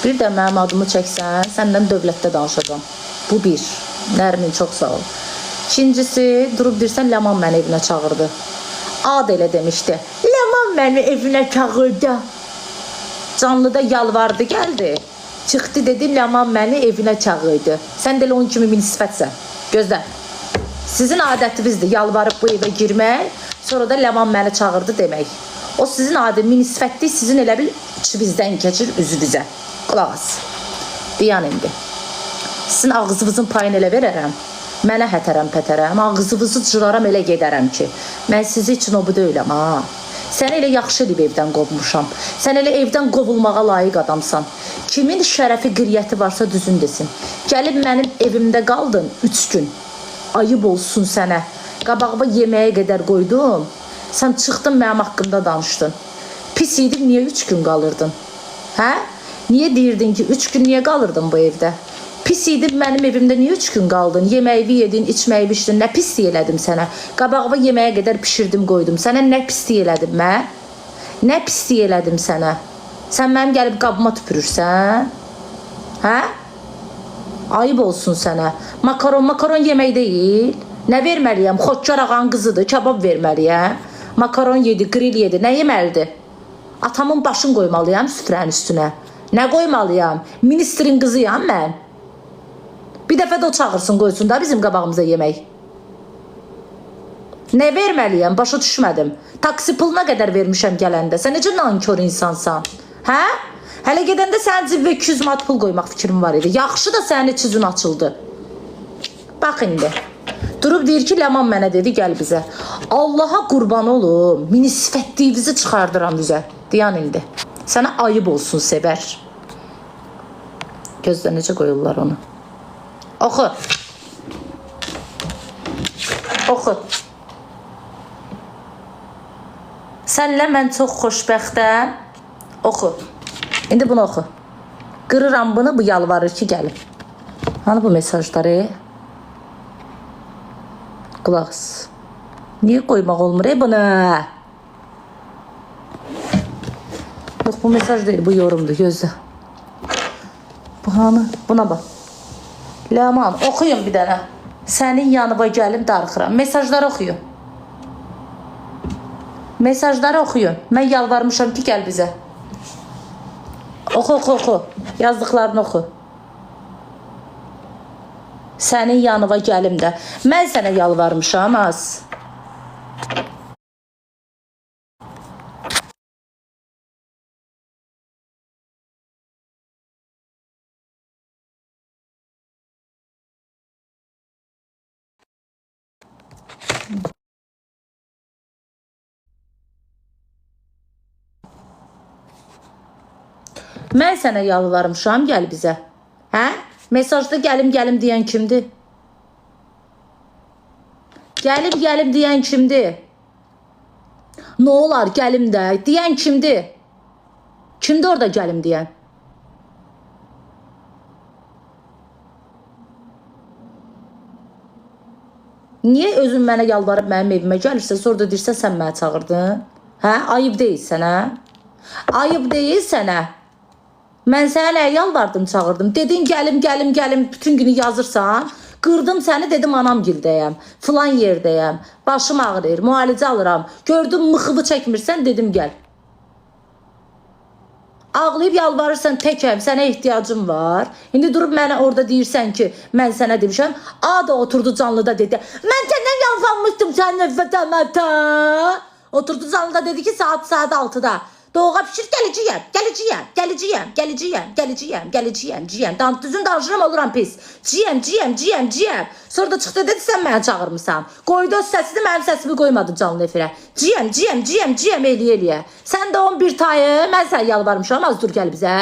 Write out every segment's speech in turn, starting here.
Bir də mənim adımı çəksən, səndən dövlətdə danışacağım. Bu bir. Nərmin, çox sağ ol. İkincisi, durub deyirsən, Ləman məni evinə çağırdı. Ad elə demişdi. Ləman məni evinə çağırdı. Canlıda yalvardı, gəldi. Çıxdı dedi, Ləman məni evinə çağırdı. Sən də elə onun kimi minisifətsən. Gözlə. Sizin adətinizdir, yalvarıb bu evə girmək, sonra da Ləman məni çağırdı demək. O sizin adı minisifətdir, sizin elə bil içinizdən keçir üzünüzə. Qulaq as. Deyən indi. Sizin ağzınızın payını elə verərəm. Mənə hətərəm pətərəm, ağzınızı cıraram elə gedərəm ki. Mən sizi üçün o bu deyiləm ha. Sən elə yaxşı edib evdən qovmuşam. Sən elə evdən qovulmağa layiq adamsan. Kimin şərəfi, qiriyyəti varsa düzün desin. Gəlib mənim evimdə qaldın 3 gün. Ayıb olsun sənə. Qabağıma yeməyə qədər qoydum. Sən çıxdın mənim haqqımda danışdın. Pis idim, niyə 3 gün qalırdın? Hə? Niyə deyirdin ki 3 gün niyə qalırdın bu evdə? Pis idim, mənim evimdə niyə 3 gün qaldın? Yeməyi yedin, içməyi içdin. Nə pislik elədim sənə? Qabağıma yeməyə qədər pişirdim, qoydum. Sənə nə pislik elədim mən? Nə pislik elədim sənə? Sən mənim gəlib qabıma tüpürürsən? Hə? Ayıb olsun sənə. Makaron yemək deyil. Nə verməliyəm? Xodkar ağanın qızıdır, kabab verməliyəm. Makaron yedi, grill yedi. Nə yeməlidir? Atamın başını qoymalıyam süfrənin üstünə. Nə qoymalıyam? Ministerin qızıyam mən. Bir dəfə də o çağırsın, qoysun da bizim qabağımıza yemək. Nə verməliyəm? Başa düşmədim. Taksi puluna qədər vermişəm gələndə. Sən necə nankör insansan? Hə? Hələ gedəndə sənin cibə 200 mat pul qoymaq fikrim var idi. Yaxşı da sənin içizin açıldı. Bax indi. Durub deyir ki, Ləman mənə dedi, gəl bizə. Allaha qurban olum, minisifətliyinizi çıxardıram bizə. Deyən indi. Sənə ayıb olsun, sevər. Gözlə necə qoyurlar onu. Oxu. Oxu. Sənlə mən çox xoşbəxtəm. Oxu. İndi bunu oxu. Qırıram bunu, bu yalvarır ki, gəlin. Hani bu mesajları? Qulaq as. Niyə qoymaq olmur bunu? Yox, bu mesaj deyil, bu yorumdur, gözlə. Bu hanı? Buna bax. Ləman, oxuyun bir dənə. Sənin yanıma gəlim, darıxıram. Mesajları oxuyun. Mesajları oxuyun. Mən yalvarmışam ki, gəl bizə. Oxu, oxu, oxu. Yazdıqlarını oxu. Sənin yanıma gəlim də. Mən sənə yalvarmışam az. Mən sənə yalvarmışam, gəl bizə. Hə? Mesajda gəlim deyən kimdir? Gəlim deyən kimdir? Nə olar gəlim də deyən kimdir? Kimdir orada gəlim deyən? Niyə özün mənə yalvarıb mənim evimə gəlirsə, sonra da deyirsən sən mənə çağırdın? Hə? Ayıb deyil sənə? Ayıb deyil sənə? Mən sənə nə yalvardım, çağırdım. Dedin gəlim, bütün günü yazırsan. Qırdım səni, dedim anam gildəyəm. Filan yerdəyəm. Başım ağrıyır, müalicə alıram. Gördüm mıxıvı çəkmirsən, dedim gəl. Ağlayıb yalvarırsan, təkəm, sənə ehtiyacım var. İndi durub mənə orada deyirsən ki, mən sənə demişəm. A da oturdu canlıda dedi. Mən səndən yalvarmışdım sənin evvətəmətə. Oturdu canlıda dedi ki, saat 6'da. Doğğa pişir, gələcəyəm. Düzün danışıram, oluram pis. Ciyəm. Sonra da çıxdı dedi, sən mənə çağırmışsan. Qoydu o səsini, mənim səsimi qoymadı canlı efirə. Ciyəm, eləyə. Sən də 11 tayı, mən sənə yalvarmışam, az dur gəl bizə.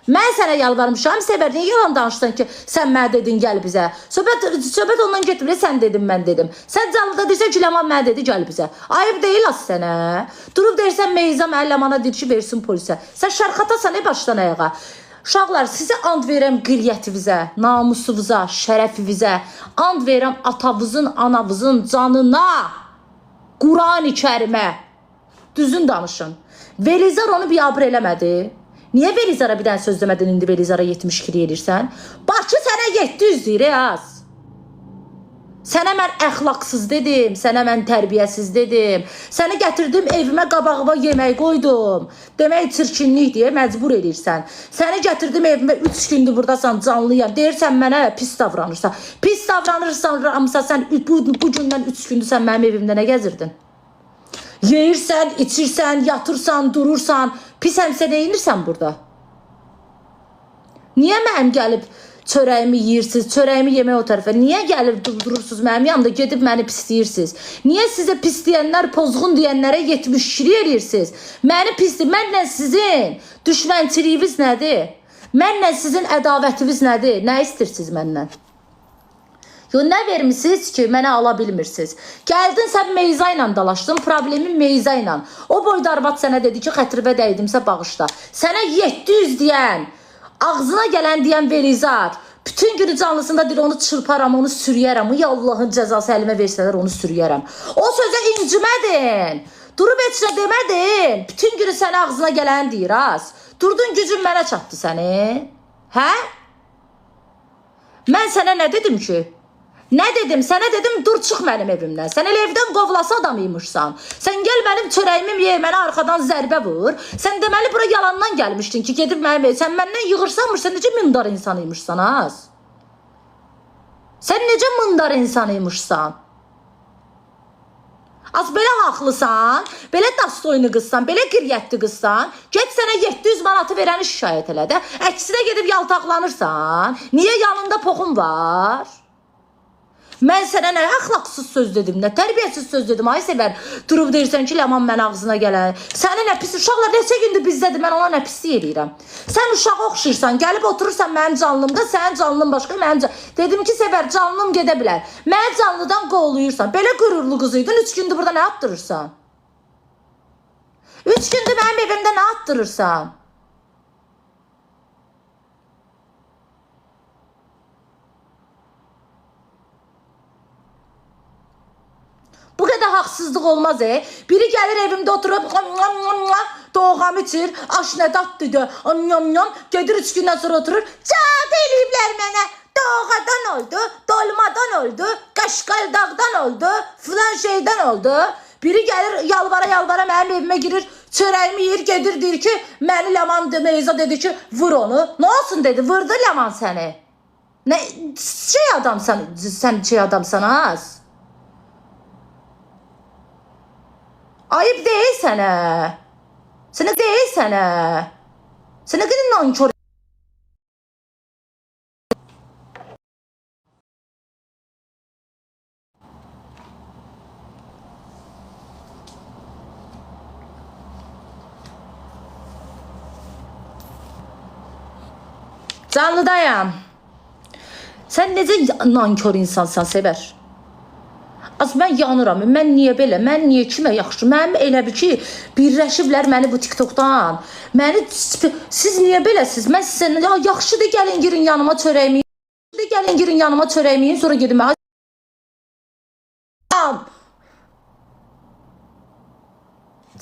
Mən sənə yalvarmışam, Sevər, niyə yalan danışdın ki, sən mənə dedin, gəl bizə. Söhbət ondan getmir, sən dedim, mən dedim. Sən canlıda deyirsən ki, Ləman mənə dedi, gəl bizə. Ayıb deyil az sənə. Durub deyirsən, Meyza mənə Ləmana deyir ki, versin polisə. Sən şərxatasan, başdan ayağa. Uşaqlar, sizə and verəm qiriyyətivizə, namusuvuza, şərəfivizə. And verəm atavızın, anavızın canına. Quran-ı Kərimə. Düzün danışın. Velizar onu biabır eləmədi. Niyə Belizara bir dənə söz demədin, indi Belizara 72 elirsən? Bakı sənə 700 deyir, az. Sənə mən əxlaqsız dedim, sənə mən tərbiyəsiz dedim. Səni gətirdim evimə, qabağıma yemək qoydum. Demək çirkinlik deyə məcbur edirsən. Səni gətirdim evimə, 3 gündür buradasan, canlıyam. Deyirsən mənə pis davranırsan. Pis davranırsan, Ramsa, sən bu gündən 3 gündür sən mənim evimdə nə gəzirdin? Yeyirsən, içirsən, yatırsan, durursan. Pis həmsə neyinirsən burada? Niyə mənim gəlib çörəyimi yeyirsiniz, çörəyimi yemək o tərəfə? Niyə gəlib durursunuz mənim yanımda, gedib məni pisləyirsiniz? Niyə sizə pisləyənlər, pozğun deyənlərə 72 eləyirsiniz? Məni pisləyir, mənlə sizin düşmənçiliyiniz nədir? Mənlə sizin ədavətiniz nədir? Nə istəyirsiniz məndən? Yo, nə vermişsiniz ki, mənə ala bilmirsiniz? Gəldin, sən Meyza ilə dalaşdın, problemin Meyza ilə. O boyda arvad sənə dedi ki, xətribə dəydimsə bağışla. Sənə 700 deyən, ağzına gələn deyən Belizar, bütün günü canlısında deyir, onu çırparam, onu sürüyərəm. Ya Allahın cəzası əlimə versələr, onu sürüyərəm. O sözə incimədin. Durub heç nə demədin. Bütün günü sənə ağzına gələn deyir, az. Durdun, gücün mənə çatdı səni. Hə? Mən sənə nə dedim ki? Nə dedim? Sənə dedim, dur, çıx mənim evimdən. Sən elə evdən qovlası adamıymışsan. Sən gəl mənim çörəyimi ye, mənə arxadan zərbə vur. Sən deməli bura yalandan gəlmişdin ki, gedib mənim ev. Sən məndən yığırsanmırsan, necə mındar insanıymışsan, az? Sən necə mındar insanıymışsan? Az belə haqlısan, belə dastoynu qızsan, belə qiryətli qızsan, get sənə 700 manatı verəni şikayət elə də. Əksinə gedib yaltaqlanırsan. Niyə yanında poxun var? Mən sənə nə əxlaqsız söz dedim, nə tərbiyəsiz söz dedim, ay Sevər. Durub deyirsən ki, Ləman mən ağzına gələn. Səni nə pis, uşaqlar neçə gündür bizdədir, mən ona nə pislik eləyirəm. Sən uşağı oxşayırsan, gəlib oturursan mənim canlımda, sənin canlın başqa, mənim canlım. Dedim ki, Sevər, canlım gedə bilər. Məni canlıdan qovluyursan, belə qürurlu qız idin, 3 gündür burada nə atdırırsan? 3 gündür mənim evimdə nə atdırırsan? Bu qədər haqsızlıq olmaz, Biri gəlir evimdə oturub, doğam içir, aş nə dadlıdır, gedir 3 gündən sonra oturur, cadı eləyiblər mənə, doğadan oldu, dolmadan oldu, qaşqaldağdan oldu, filan şeydən oldu. Biri gəlir yalvara mənim evimə girir, çörəyimi yiyir, gedir, deyir ki, məni Ləman Meyza dedi ki, vur onu. Nə olsun dedi, vurdu Ləman səni. Nə şey adamsan, sən şey adamsan, az. Ayıp değil sənə. Sənə değil sənə. Sənə qədər nankör. Canlıdayam. Sən necə nankör insansan, Sevər? Az mən yanıram, mən niyə belə, mən niyə kimə yaxşı, mənim elə bir ki, birləşiblər məni bu TikTokdan, siz niyə beləsiz, mən sizə, yaxşıdır gəlin girin yanıma çörəyimi, sonra gedim,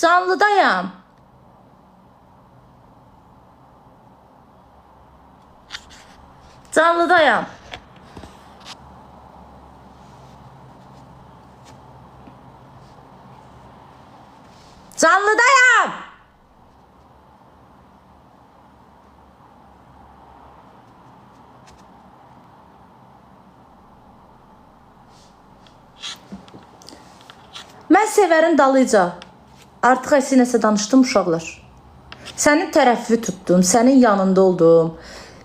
canlıdayam. Canlıdayam. Canlıdayam. Mən Sevərin dalıyca artıq əsinəsə danışdım, uşaqlar. Sənin tərəfini tutdum, sənin yanında oldum.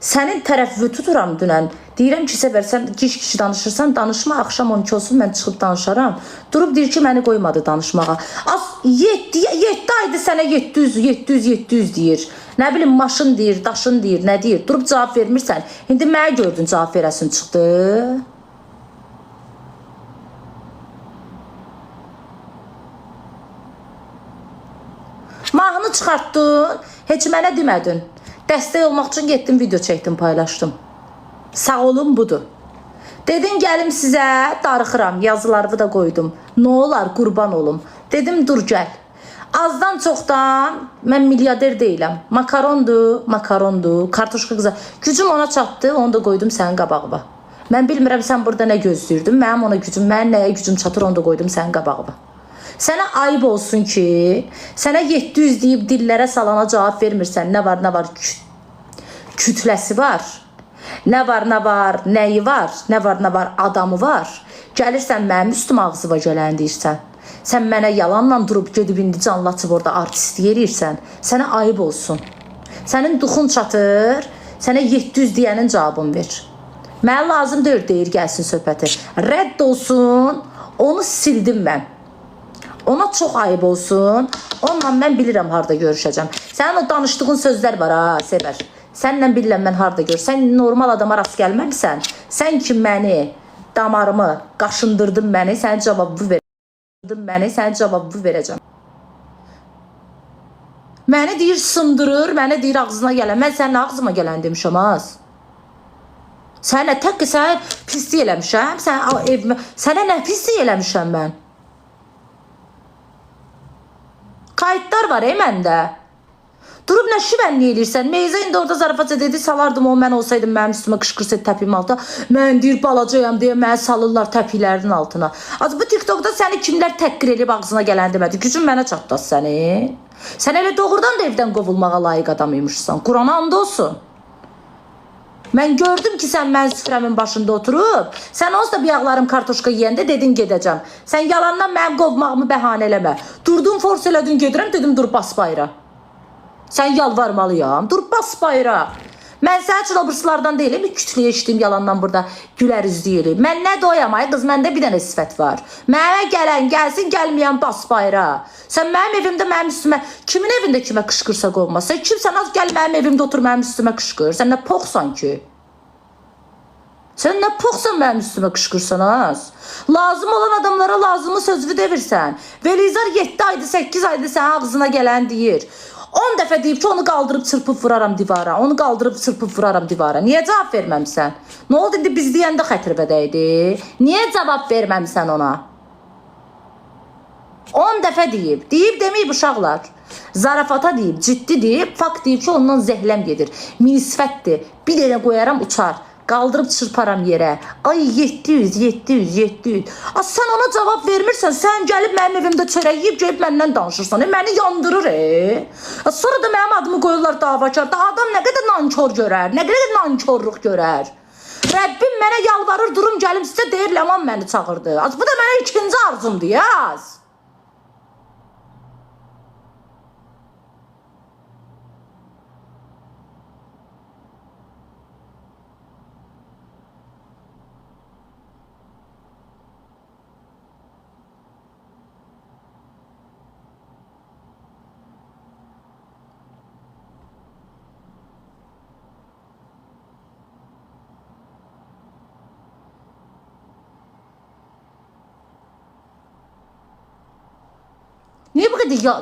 Sənin tərəfini tuturam dünən. Deyirəm ki, Sevər, sən kişi danışırsan, danışma, axşam 12 olsun, mən çıxıb danışaram. Durub deyir ki, məni qoymadı danışmağa. Az 7 aydır sənə 700 deyir. Nə bilim, maşın deyir, daşın deyir, nə deyir. Durub cavab vermirsən. İndi mənə gördün cavab verəsin çıxdı. Mahnı çıxartdın, heç mənə demədin. Dəstək olmaq üçün getdim, video çəkdim, paylaşdım. Sağ olun, budur. Dedim, gəlim sizə, darıxıram, yazılarımı da qoydum. Nə olar, qurban olum. Dedim, dur gəl. Azdan çoxdan mən milyarder deyiləm. Makarondur, kartoşka qıza. Gücüm ona çatdı, onu da qoydum sənin qabağına. Mən bilmirəm sən burada nə gözləyirdin. Mənim ona gücüm, mənim nəyə gücüm çatır, onu da qoydum sənin qabağına. Sənə ayıb olsun ki, sənə 700 deyib dillərə salana cavab vermirsən. Nə var, kütləsi var. Nə var, nəyi var, nə var, adamı var. Gəlirsən mənim üstüm ağzıva gələn deyirsən. Sən mənə yalanla durub gedib indi canlaçıb orada artist yerirsən. Sənə ayıb olsun. Sənin duxun çatır, sənə 700 deyənin cavabını ver. Mənə lazım deyir gəlsin söhbəti. Rədd olsun, onu sildim mən. Ona çox ayıb olsun. Onunla mən bilirəm harda görüşəcəm. Sənin o danışdığın sözlər var ha, Sevər. Sənlə bilirəm mən harda görüşəcəm. Sən normal adama rast gəlməlisən. Sən ki məni, damarımı qaşındırdın məni, sənə cavabı verəcəm. Məni deyir sındırır, məni deyir ağzına gələn. Mən sənin ağzıma gələn demişəm az. Sənə tək ki, sən pislik eləmişəm. Sənə nə pislik eləmişəm mən? Kayıtlar var məndə. Durub nə şivənli eləyirsən? Meyzə indi orada zarafatca dedi, salardım o, mən olsaydım mənim üstümə qışqırsa təpiyim altına. Mən deyir balacayam deyə mənə salırlar təpiklərinin altına. Az bu TikTokda səni kimlər təhqir edib ağzına gələn demədi. Gücün mənə çatdı səni. Sən elə doğrudan da evdən qovulmağa layiq adamıymışsan. Qurana and olsun. Mən gördüm ki, sən mən süfrəmin başında oturub, sən onsuz da bir ayaqlarım kartoşka yeyəndə dedin gedəcəm. Sən yalandan mənim qovmağımı bəhanə eləmə. Durdun, force elədin, gedirəm, dedim dur bas bayra. Sən yalvarmalıyam, dur bas bayra. Mən sənin üçün obırsılardan deyiləm, kütlüyə işləyim yalandan burada gülər üzləyirəm. Mən nə doyam ay qız, məndə bir dənə sifət var. Mənə gələn gəlsin, gəlməyən bas bayra. Sən mənim evimdə mənim üstümə, kimin evində kimə qışqırsa qovma. Sən kimsən az gəl mənim evimdə otur mənim üstümə qışqır. Sən nə poxsan ki? Sən nə poxsan mənim üstümə qışqırsan az? Lazım olan adamlara lazımı sözünü devirsən. Velizar 7 aydır, 8 aydır sənin ağzına gələn deyir. 10 dəfə deyib ki, onu qaldırıb çırpıb vuraram divara. Onu qaldırıb çırpıb vuraram divara. Niyə cavab verməmsən? Nə oldu indi biz deyəndə xətirbədəydi? Niyə cavab verməmsən ona? 10 dəfə deyib. Deyib deməyib uşaqlar. Zarafata deyib, ciddi deyib, fakt deyib ki, ondan zəhləm gedir. Minisfətdir. Bir dənə qoyaram uçar. Qaldırıb çırparam yerə. Ay 700. Sən ona cavab vermirsən, sən gəlib mənim evimdə çörək yiyib, gəlib məndən danışırsan. Məni yandırır. Sonra da mənim adımı qoyurlar davakar. Adam nə qədər nankor görər, nə qədər nankorluq görər. Rəbbim mənə yalvarır, durum gəlim sizə deyir, Ləman məni çağırdı. Bu da mənə ikinci arzumdur, yaz. Niyə bu qədər ya...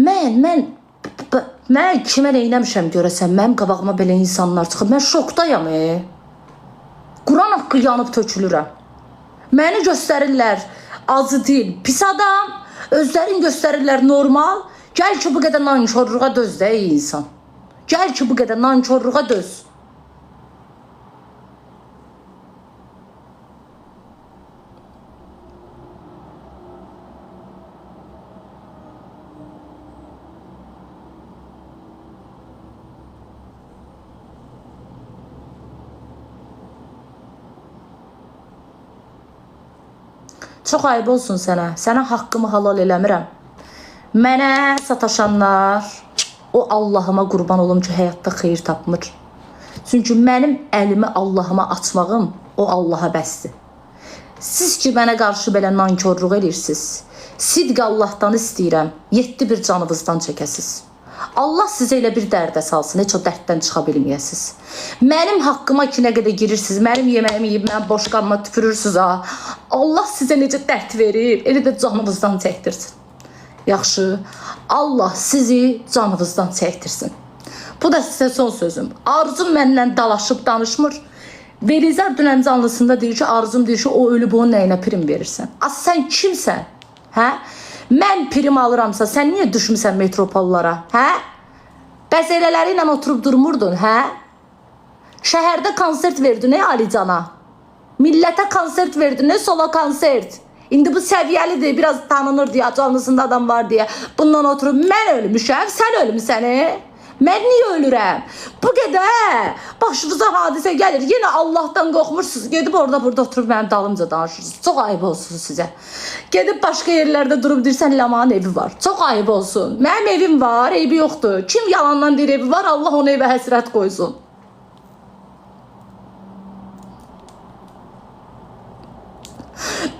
Mən kimə neynəmişəm görəsən, mənim qabağıma belə insanlar çıxıb. Mən şokdayam. Quran haqqı yanıb tökülürəm. Məni göstərirlər acı dil, pis adam. Özlərin göstərirlər normal. Gəl ki, bu qədər nankorluğa döz də ey insan. Gəl ki, bu qədər nankorluğa döz. Çox ayıb olsun sənə. Sənə haqqımı halal eləmirəm. Mənə sataşanlar, o Allahıma qurban olum ki, həyatda xeyir tapmır. Çünki mənim əlimi Allahıma açmağım o Allaha bəsdir. Siz ki, mənə qarşı belə nankorluq edirsiniz. Sidq Allahdan istəyirəm, 7 bir canınızdan çəkəsiz. Allah sizə elə bir dərdə salsın, heç o dərddən çıxa bilməyəsiz. Mənim haqqıma ki, nə qədər girirsiniz, mənim yeməyimi yiyib, mənim boşqanıma tüpürürsünüz ha. Allah sizə necə dərd verir, elə də canınızdan çəkdirsin. Yaxşı, Allah sizi canınızdan çəkdirsin. Bu da sizə son sözüm. Arzum məndən dalaşıb danışmır. Velizar dünən canlısında deyir ki, arzum deyir ki, o ölüb onun nəyinə prim verirsən. Az sən kimsən? Hə? Mən prim alıramsa, sən niyə düşmüsən metropollara, hə? Bəs elələri ilə oturub durmurdun, hə? Şəhərdə konsert verdin, Alicana. Millətə konsert verdin, sola konsert. İndi bu səviyyəlidir, biraz tanınır deyə, canlısında adam var deyə. Bundan oturub mən ölmüşəm, sən ölmüsən, Mən niyə ölürəm? Bu qədər başınıza hadisə gəlir. Yenə Allahdan qorxmursunuz. Gedib burada oturub mənim dalımca danışırsınız. Çox ayıb olsun sizə. Gedib başqa yerlərdə durub deyirsən Lamanın evi var. Çox ayıb olsun. Mənim evim var, eybi yoxdur. Kim yalandan deyir evi var, Allah onu evə həsrət qoysun.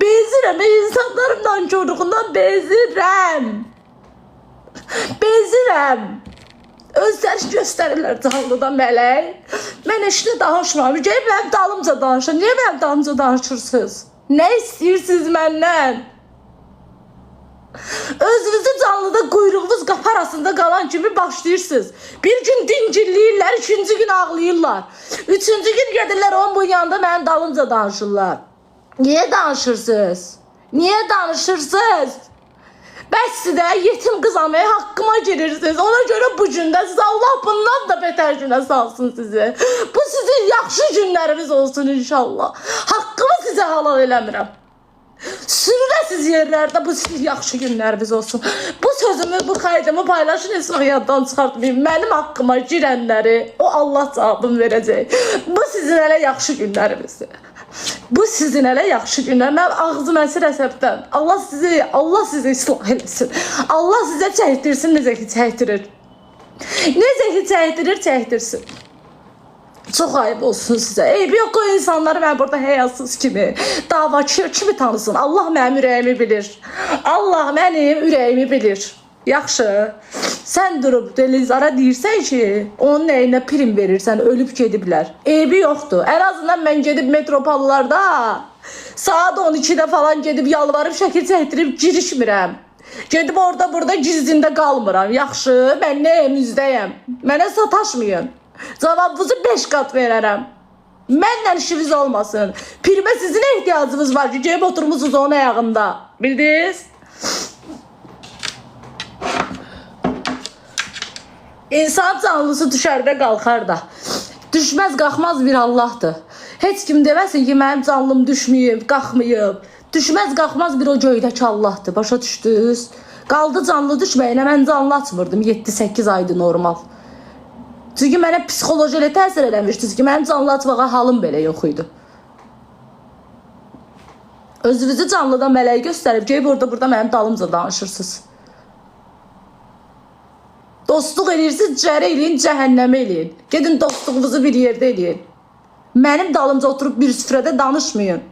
Bezirəm, insanların nankörlüğündən bezirəm. Bezirəm. Özləri göstərirlər canlıda mələk. Mən eşinə danışmıram. Gəlib mənim dalımca danışın. Niyə mənim dalımca danışırsınız? Nə istəyirsiniz məndən? Özünüzü canlıda quyruğunuz qapı arasında qalan kimi başlayırsınız. Bir gün dincilləyirlər, ikinci gün ağlayırlar. Üçüncü gün gedirlər onun bu yanında mənim dalımca danışırlar. Niyə danışırsınız? Niyə danışırsınız? Bəs də yetim qızamaya haqqıma girirsiniz. Ona görə bu gündə siz Allah bundan da betər günə salsın sizi. Bu sizin yaxşı günləriniz olsun inşallah. Haqqımı sizə halal eləmirəm. Sürünəsiz yerlərdə bu sizin yaxşı günləriniz olsun. Bu sözümü, bu kaydımı paylaşın, heç yaddan çıxartmayın. Mənim haqqıma girənləri o Allah cavabını verəcək. Bu sizin elə yaxşı günlərinizdir. Bu sizin elə yaxşı günlər. Mənim ağzım əsir əsəbdən. Allah sizi islah eləsin. Allah sizə çəkdirsin, necə ki çəkdirir. Necə ki çəkdirsin. Çox ayıb olsun sizə. Eybi yox, o insanları mən burada həyasız kimi, davacı kimi tanısın. Allah mənim ürəyimi bilir. Allah mənim ürəyimi bilir. Yaxşı. Sən durub televizora deyirsən ki, onun nəyinə prim verirsən, ölüb gediblər. Eybi yoxdur. Ən azından mən gedib metropollarda saat 12-də falan gedib yalvarıb şəkil çəkdirib girişmirəm. Gedib burada gizlində qalmıram. Yaxşı, mən nəyəm, üzdəyəm. Mənə sataşmayın. Cavabınızı 5 qat verərəm. Mənlə işiniz olmasın. Primə sizin ehtiyacınız var ki, gelib oturmuşsunuz onun ayağında. Bildiniz? İnsan canlısı düşərdə qalxar da. Düşməz qalxmaz bir Allahdır. Heç kim deməsin ki, mənim canlım düşməyib, qalxmayıb. Düşməz qalxmaz bir o göydəki Allahdır. Başa düşdünüz? Qaldı canlı düşməyinə mən canlı açmırdım. 7-8 aydı normal. Çünki mənə psixoloji elə təsir eləmişdiniz ki, mənim canlı açmağa halım belə yox idi. Özünüzü canlıda mələk göstərib, gelib burada mənim dalımca danışırsınız. Dostluq edirsiniz, cəhər eləyin, cəhənnəmə eləyin. Gedin dostluğunuzu bir yerdə eləyin. Mənim dalımca oturub bir süfrədə danışmayın.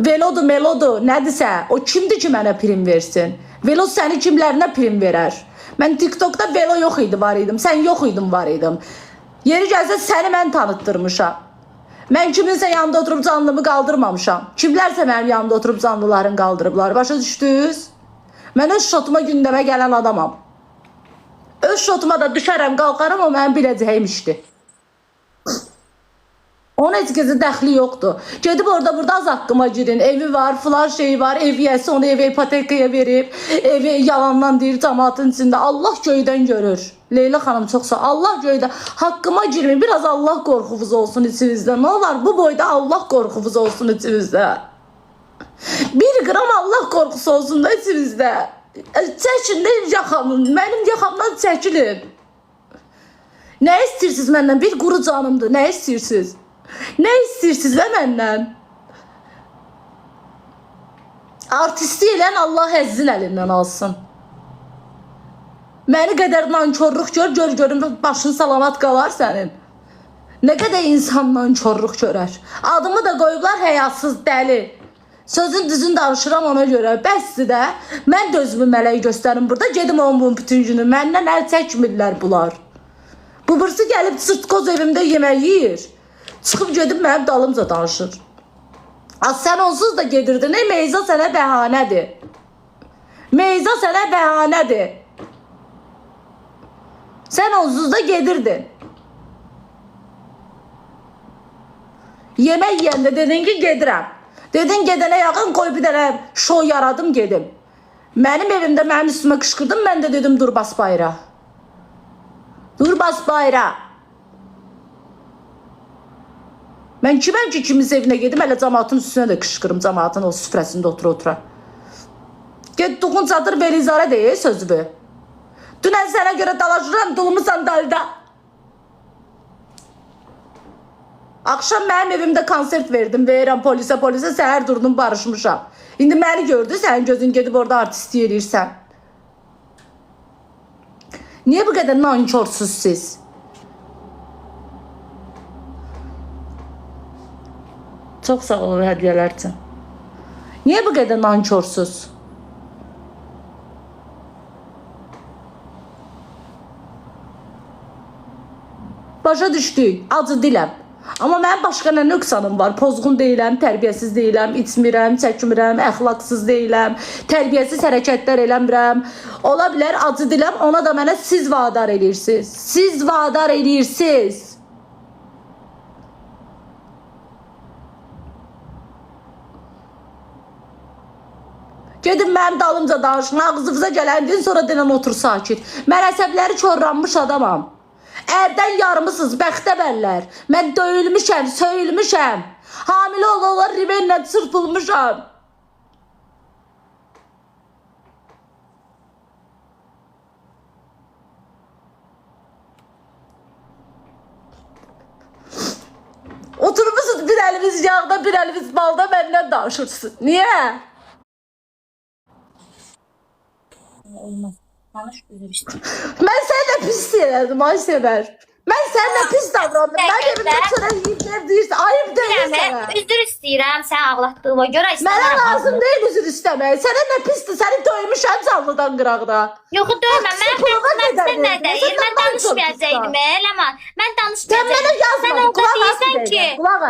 Velodur, melodur, nədirsə, o kimdir ki mənə prim versin? Velo səni kimlərinə prim verər? Mən TikTokda velo yox idi, var idim. Sən yox idin, var idim. Yeri gəlsə səni mən tanıtdırmışam. Mən kiminsə yanında oturub canlımı qaldırmamışam. Kimlərsə mənim yanında oturub canlıların qaldırıblar. Başa düşdünüz? Mən öz şotuma gündəmə gələn adamam. Öz şotuma da düşərəm, qalqaram, o mənim biləcəyim işdir. Onun heç kəsə dəxli yoxdur. Gedib burada az haqqıma girin. Evi var, filan şeyi var, ev yəsi onu evi ipotekaya verib, evi yalandan deyir cəmaatın içində. Allah göydən görür. Leyla xanım çox sağ. Allah göydən. Haqqıma girmeyin. Biraz Allah qorxuvuz olsun içinizdə. Nə olar? Bu boyda Allah qorxuvuz olsun içinizdə. 1 qram Allah qorxusu olsun da içinizdə. Çəkin də yaxamın. Mənim yaxamdan çəkilin. Nə istəyirsiniz məndən? Bir quru canımdır. Nə istəyirsiniz? Nə istəyirsiniz də məndən? Artisti elən Allah əzzin əlindən alsın. Məni qədər nankörlük gör, görüm başın salamat qalar sənin. Nə qədər insan nankörlük görər. Adımı da qoyublar həyasız dəli. Sözün düzün danışıram ona görə. Bəsdir də, mən də özümü mələk göstərim burada. Gedim onun bütün günü. Məndən əl çəkmirlər bunlar. Bu birisi gəlib sırtkoz evimdə yemək yiyir. Çıxıb gedib mənim dalımca danışır. Sən onsuz da gedirdin. Meyza sənə bəhanədir. Meyza sənə bəhanədir. Sən onsuz da gedirdin. Yemək yiyəndə dedin ki gedirəm. Dedin gedənə yaxın qoy bir dənə şou yaradım gedim. Mənim evimdə mənim üstümə qışqırdın, mən də dedim dur bas bayra. Dur bas bayra. Mən kiməm ki, kimin evinə gedim, hələ cəmaatın üstünə də qışqırım, cəmaatın o süfrəsində otura-otura. Getduğun çadır Belizara deyil sözü. Dünən sənə görə dalaşıram, dulumu sandalda. Akşam mənim evimdə konsert verdim, verirəm polisə, səhər durdum, barışmışam. İndi məni gördü, sənin gözün gedib orada artistlik edirsən. Niyə bu qədər nankörsüz siz? Çox sağ olun hədiyyələr üçün. Niyə bu qədər nankörsüz? Başa düşdük, acı diləm. Amma mənim başqa nə nöqsanım var? Pozğun deyiləm, tərbiyəsiz deyiləm, içmirəm, çəkmirəm, əxlaqsız deyiləm, tərbiyəsiz hərəkətlər eləmirəm. Ola bilər acı diləm, ona da mənə siz vadar edirsiniz. Siz vadar edirsiniz. Gedin mənim dalımca danışın, ağzınıza gələndən sonra denən otur sakit. Mən əsəbləri korlanmış adamam. Ərdən yarımısınız, bəxtəbərlər. Mən döyülmüşəm, söyülmüşəm. Hamilə olanlar rimenlə çırpılmışam. Oturmuşsunuz bir eliniz yağda, bir eliniz balda, məndən danışırsınız. Niyə? Olmaz. Tanış üzür işte. Mən sənlə pis deyərdim, ay Sevər. Mən sənlə pis davrandım. Mən evimdə çörək yiyiblər deyirsən. Ayıb deyil sənə. Üzür istəyirəm sən ağlatdığıma görə istəyirəm. Mənə lazım deyil üzür istəmək. Sənə nə pisdir? Səni döymüşəm canlıdan qıraqda. Yox, döymə. Mən nə deyir? Mən danışmayacaqdım. Eləmə. Mən danışmayacaqdım. Sən mənə yazma. Sən orada deyirsən ki,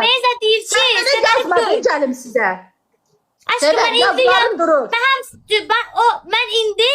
Meyza deyir ki, sən mənə yazmadın gəlim sizə. Aşkım mən indi durur. Mən indi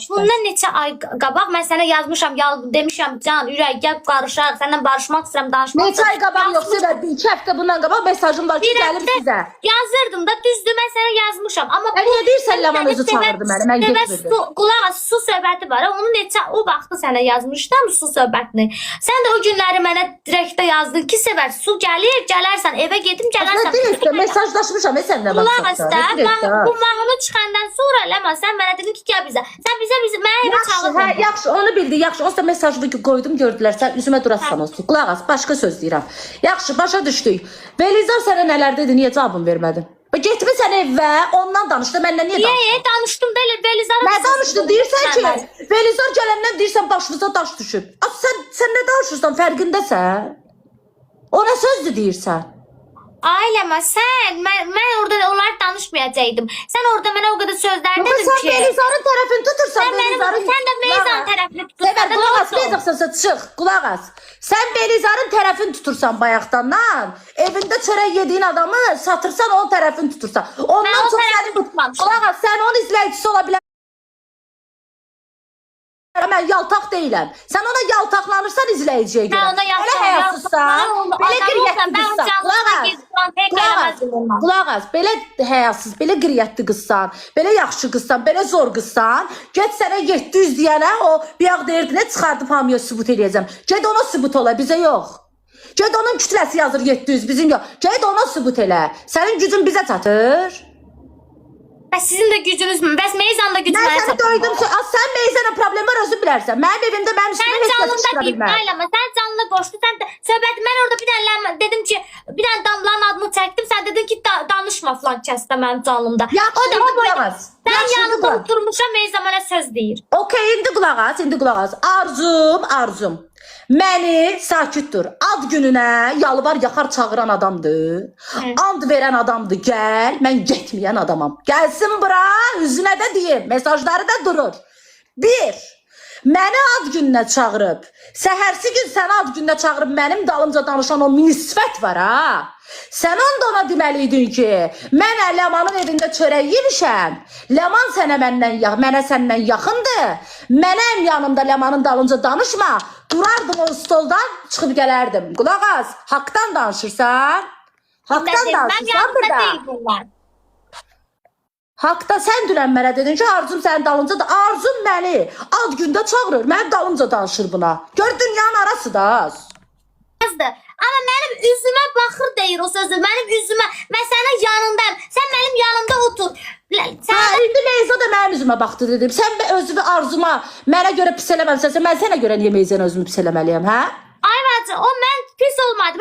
bundan neçə ay qabaq mən sənə yazmışam, demişəm can, ürək gəl qarışaq, səndən barışmaq istəyirəm, danışmaq. Neçə ay qabaq yox, Sevər, 2 həftə bundan qabaq mesajım var ki, gəlim sizə. Yazırdım da, düzdür, mən sənə yazmışam. Amma niyə deyirsən Ləman özü çağırdı məni, mən getmirdim. Qulaq as, su söhbəti var. Onu neçə o vaxtı sənə yazmışdım su söhbətini. Sən də o günləri mənə direktdə yazdın ki, Sevər, su gəlir, gələrsən, evə gedim, gələrsən. Nə mesajlaşmışam, səninlə bax. Bu mahnı çıxandan sonra Ləman sən mənə dedin ki, gəl bizə. Sən bizə mənə evə çağırdın. Hə, yaxşı, onu bildi, yaxşı. Onsuz da mesajını qoydum, gördülər. Sən üzümə durasan olsun. Qulaq as, başqa söz deyirəm. Yaxşı, başa düşdük. Belizar sənə nələr dedi, niyə cavabını vermədin? Getmisən evə, ondan danışdı, mənlə niyə danışdın? Niyə danışdım da Belizar'a? Nə danışdın? Deyirsən ki, Belizar gələndən deyirsən başımıza daş düşüb. Sən nə danışırsan, fərqindəsən? O nə sözdür deyirsən? Ailəmə sən, mən orada onlar danışmayacaqdım. Sən orada mənə o qədər sözlər dedin ki. Sən Belizar'ın tərəfini tutursan. Sən də Meyza'nın tərəfini tutursan. Sevər, qulaq as, Beyzaqsansa çıx, qulaq as. Sən Belizar'ın tərəfini tutursan bayaqdandan. Evində çörək yediyin adamı satırsan, onun tərəfini tutursan. Ondan çox səni tutmamışam. Qulaq as, sən onun izləyicisi ola bilər. Mən yaltaq deyiləm. Sən ona yaltaqlanırsan izləyiciyə görə. Belə həyasızsan, belə qiriyyətli qızsan. Qulaq as, belə həyasız, belə qiriyyətli qızsan, belə yaxşı qızsan, belə zor qızsan. Get sənə 700 deyənə, o bir yağ deyirdi, nə çıxardıb hamıya sübut eləyəcəm. Get ona sübut ola, bizə yox. Get onun kütləsi yazır 700, bizim yox. Get ona sübut elə. Sənin gücün bizə çatır. Bəs sizin də gücünüz mü? Bəs Meyza'nın da gücü mənə çatır. Mən səni döydüm. Sən Meyza'nın problemi var, özün bilərsən. Mənim evimdə mənim üstümə heç kəs çıxıra bilmər. Sən canlı qoşdu. Sən söhbəti mən orada bir dənə dedim ki, bir dənə damlanın adını çəkdim. Sən dedin ki, danışma falan kəsdə mənim canlımda. Yaxşı, qulaq as. Sən yanımda oturmuşam, Meyza mənə söz deyir. Okey, indi qulaq as, Arzum. Məni sakit dur. Ad gününə yalvar yaxar çağıran adamdır. And verən adamdır. Gəl, mən getməyən adamam. Gəlsin bura, üzünə də deyim. Mesajları da durur. 1. Məni ad gününə çağırıb. Səhərsi gün səni ad gününə çağırıb mənim dalımca danışan o minisifət var ha. Sən onda ona deməliydin ki, mən Ləmanın evində çörək yemişəm. Ləman mənə səndən yaxındır. Mənəm yanımda Ləmanın dalınca danışma. Durardım o stoldan, çıxıb gələrdim. Qulaq az, haqdan danışırsan. Haqdan danışırsan burada. Haqda sən dünən mənə dedin ki, Arzum sənin dalınca da. Arzum məni ad gündə çağırır, mənim dalınca danışır buna. Gör dünyanın arası da az. Ama benim üzüme bakır deyir o sözü. Benim üzüme. Ben senin yanındayım. Sen benim yanımda otur. Sen Ha, indi Meyza da mənim üzümə baxdı dedim. Sən özünü Arzuma mənə görə pis eləməlisən, mən sənə görə niyə Meyzanın özümü pis eləməliyəm, hə? ay bacı o ben pis olmadı.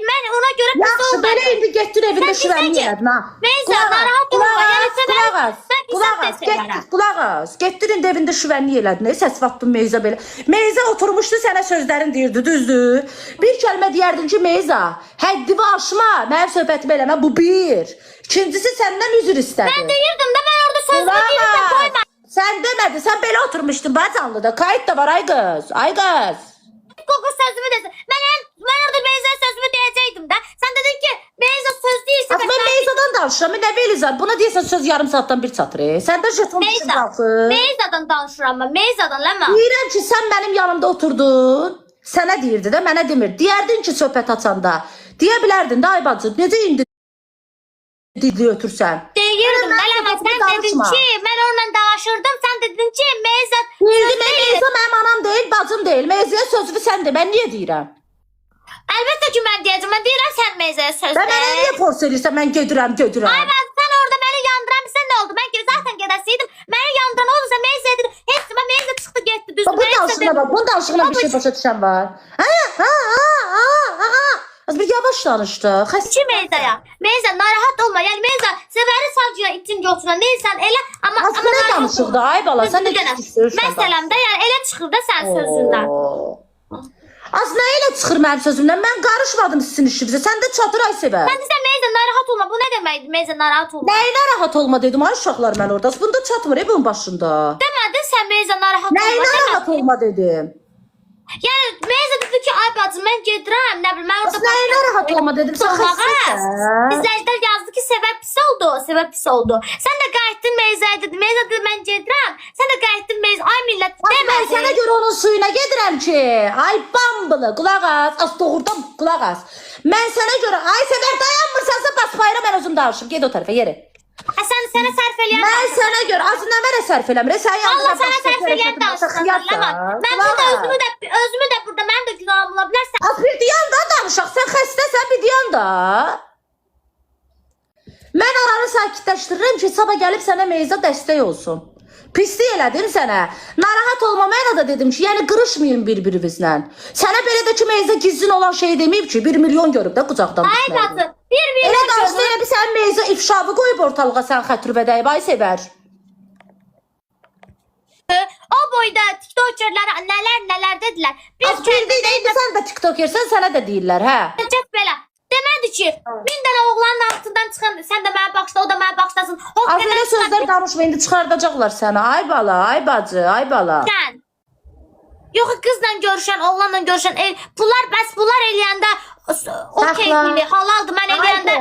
Ben ona göre pis Yaxşı, olmadım. belə indi getdin evində Sən şüvənli bilirsən elədin, ha? Meyza, narahat olma. Yəni Qulaq as, Sən qulaq pis as, sevərəm. qulaq as. Getdin indi evində şüvənli elədin. Nə səs vatdın Meyza belə? Meyza oturmuşdu sənə sözlərin deyirdi, düzdür? Bir kəlmə deyərdin ki, Meyza, həddimi aşma, mənim söhbətimi eləmə, bu bir. İkincisi səndən üzr istədi. Ben deyirdim de ben orada sözümü dilimde koymadım. Sən demədin, sən belə oturmuşdun bacanlıda. Kayıt da var ay qız, ay qız. Koku sözümü desin. Ben orada Meyza'ya sözümü diyecektim de. Sen dedin ki Meyza söz değilse Az mən Meyzadan danışıram, nə Velizar? Buna deyəsən söz yarım saatdan bir çatır. Səndə jeton düşür Meyza. qalxır. Meyza'dan danışıram ben. Meyza'dan lama. Deyirəm ki, sən mənim yanımda oturdun. Sənə deyirdi də, mənə demir. Deyərdin ki, söhbət açanda. Deyə bilərdin də, ay bacı, necə indi dili ötürsən? Deyirdim Ben lama. söhbətimi Sen dedin danışma. ki ben onunla danışırdım. Sen dedin ki Meyza Bildi, söz değil. Meyza mənim anam deyil, bacım deyil. Meyzaya sözünü sən de, mən niyə deyirəm? Elbette ki ben diyeceğim. Ben deyirəm sen Meyza'ya söz Və mənə niyə değil. force edirsən, mən gedirəm. Ay ben sen orada beni yandıran bir sen ne oldu? Ben zaten gedesiydim. Beni yandıran olursa Meyza'ya dedim. Hepsi ben Meyza çıktı gitti. Düzdü. Bu danışığına bak, bunun danışığına bir şey başa düşən var. Az bir yavaş danışdı. Ki Meyza'ya. Meyza narahat olma. Yani Meyza severi savcıya itin yoksulan neysen ele ama Az bir narahat danışıqdı, olma. ay bala, sən nə Bir dənə. istəyirsən? Məsələn də yəni elə çıxır da sən sözündən. Az nə elə çıxır mənim sözümdən? Mən qarışmadım sizin işinizə. Sən də çatır ay sevər. Sən desən Meyza narahat olma. Bu nə deməkdir? Meyza narahat olma. Nəyinə rahat olma dedim ay uşaqlar mən orada. Bunda çatmır bunun başında. Demədin sən Meyza narahat olma. Nəyinə Demədin. rahat olma dedim. Yəni Meyza dedi ki ay bacım mən gedirəm. Nə bilim mən Az orada nəyinə rahat olma dedim. Sən xəstəsən. İzləyicilər yazdı ki səbəb pis oldu. Səbəb pis oldu. Sən də qayıtdın Meyza'ya dedi. Meyza dedi mən gedirəm. Sən də qayıtdın Meyza. Ay millət Ben demədin. sənə görə onun suyuna gedirəm ki. Ay bambılı qulaq az doğrudan qulaq az. Mən sənə görə ay sevər dayanmırsansa bas bayram mən özüm danışım. Get o tərəfə yeri. Sən sənə sərf eləyən Mən sənə görə az nə mənə sərf eləmir. Sən Allah sənə sərf eləyən danışıqlar. Mən burada özümü də burada mənim də günahım ola bilər. Az bir diyan da danışaq. Sən xəstəsən bir diyan da. Mən aranı sakitləşdirirəm ki, sabah gəlib sənə Meyza dəstək olsun. Pislik elədim sənə. Narahat olma, mən da dedim ki, yəni qırışmayın bir-birimizlə. Sənə belə də ki, Meyza gizlin olan şey deməyib ki, 1 milyon görüb də qucaqdan Ay düşməyib. bacı, bir Elə video danışdı, elə bir sən Meyza ifşabı qoyub ortalığa sən xətrübədəyib, ay sevər. o boyda TikTokerlər nələr dedilər. Az bildi deyildi, sən də tiktokersən, sənə də deyirlər, hə? Cət belə. Demədi ki, 1000 dənə oğlanın altından çıxan, sən də mənə baxışla, o da mənə baxışlasın. O Az elə sözlər danışma, indi çıxardacaqlar səni. Ay bala, ay bacı, ay bala. Sən. Yox, qızla görüşən, oğlanla görüşən, bunlar bəs bunlar eləyəndə okeydir, halaldır mən eləyəndə.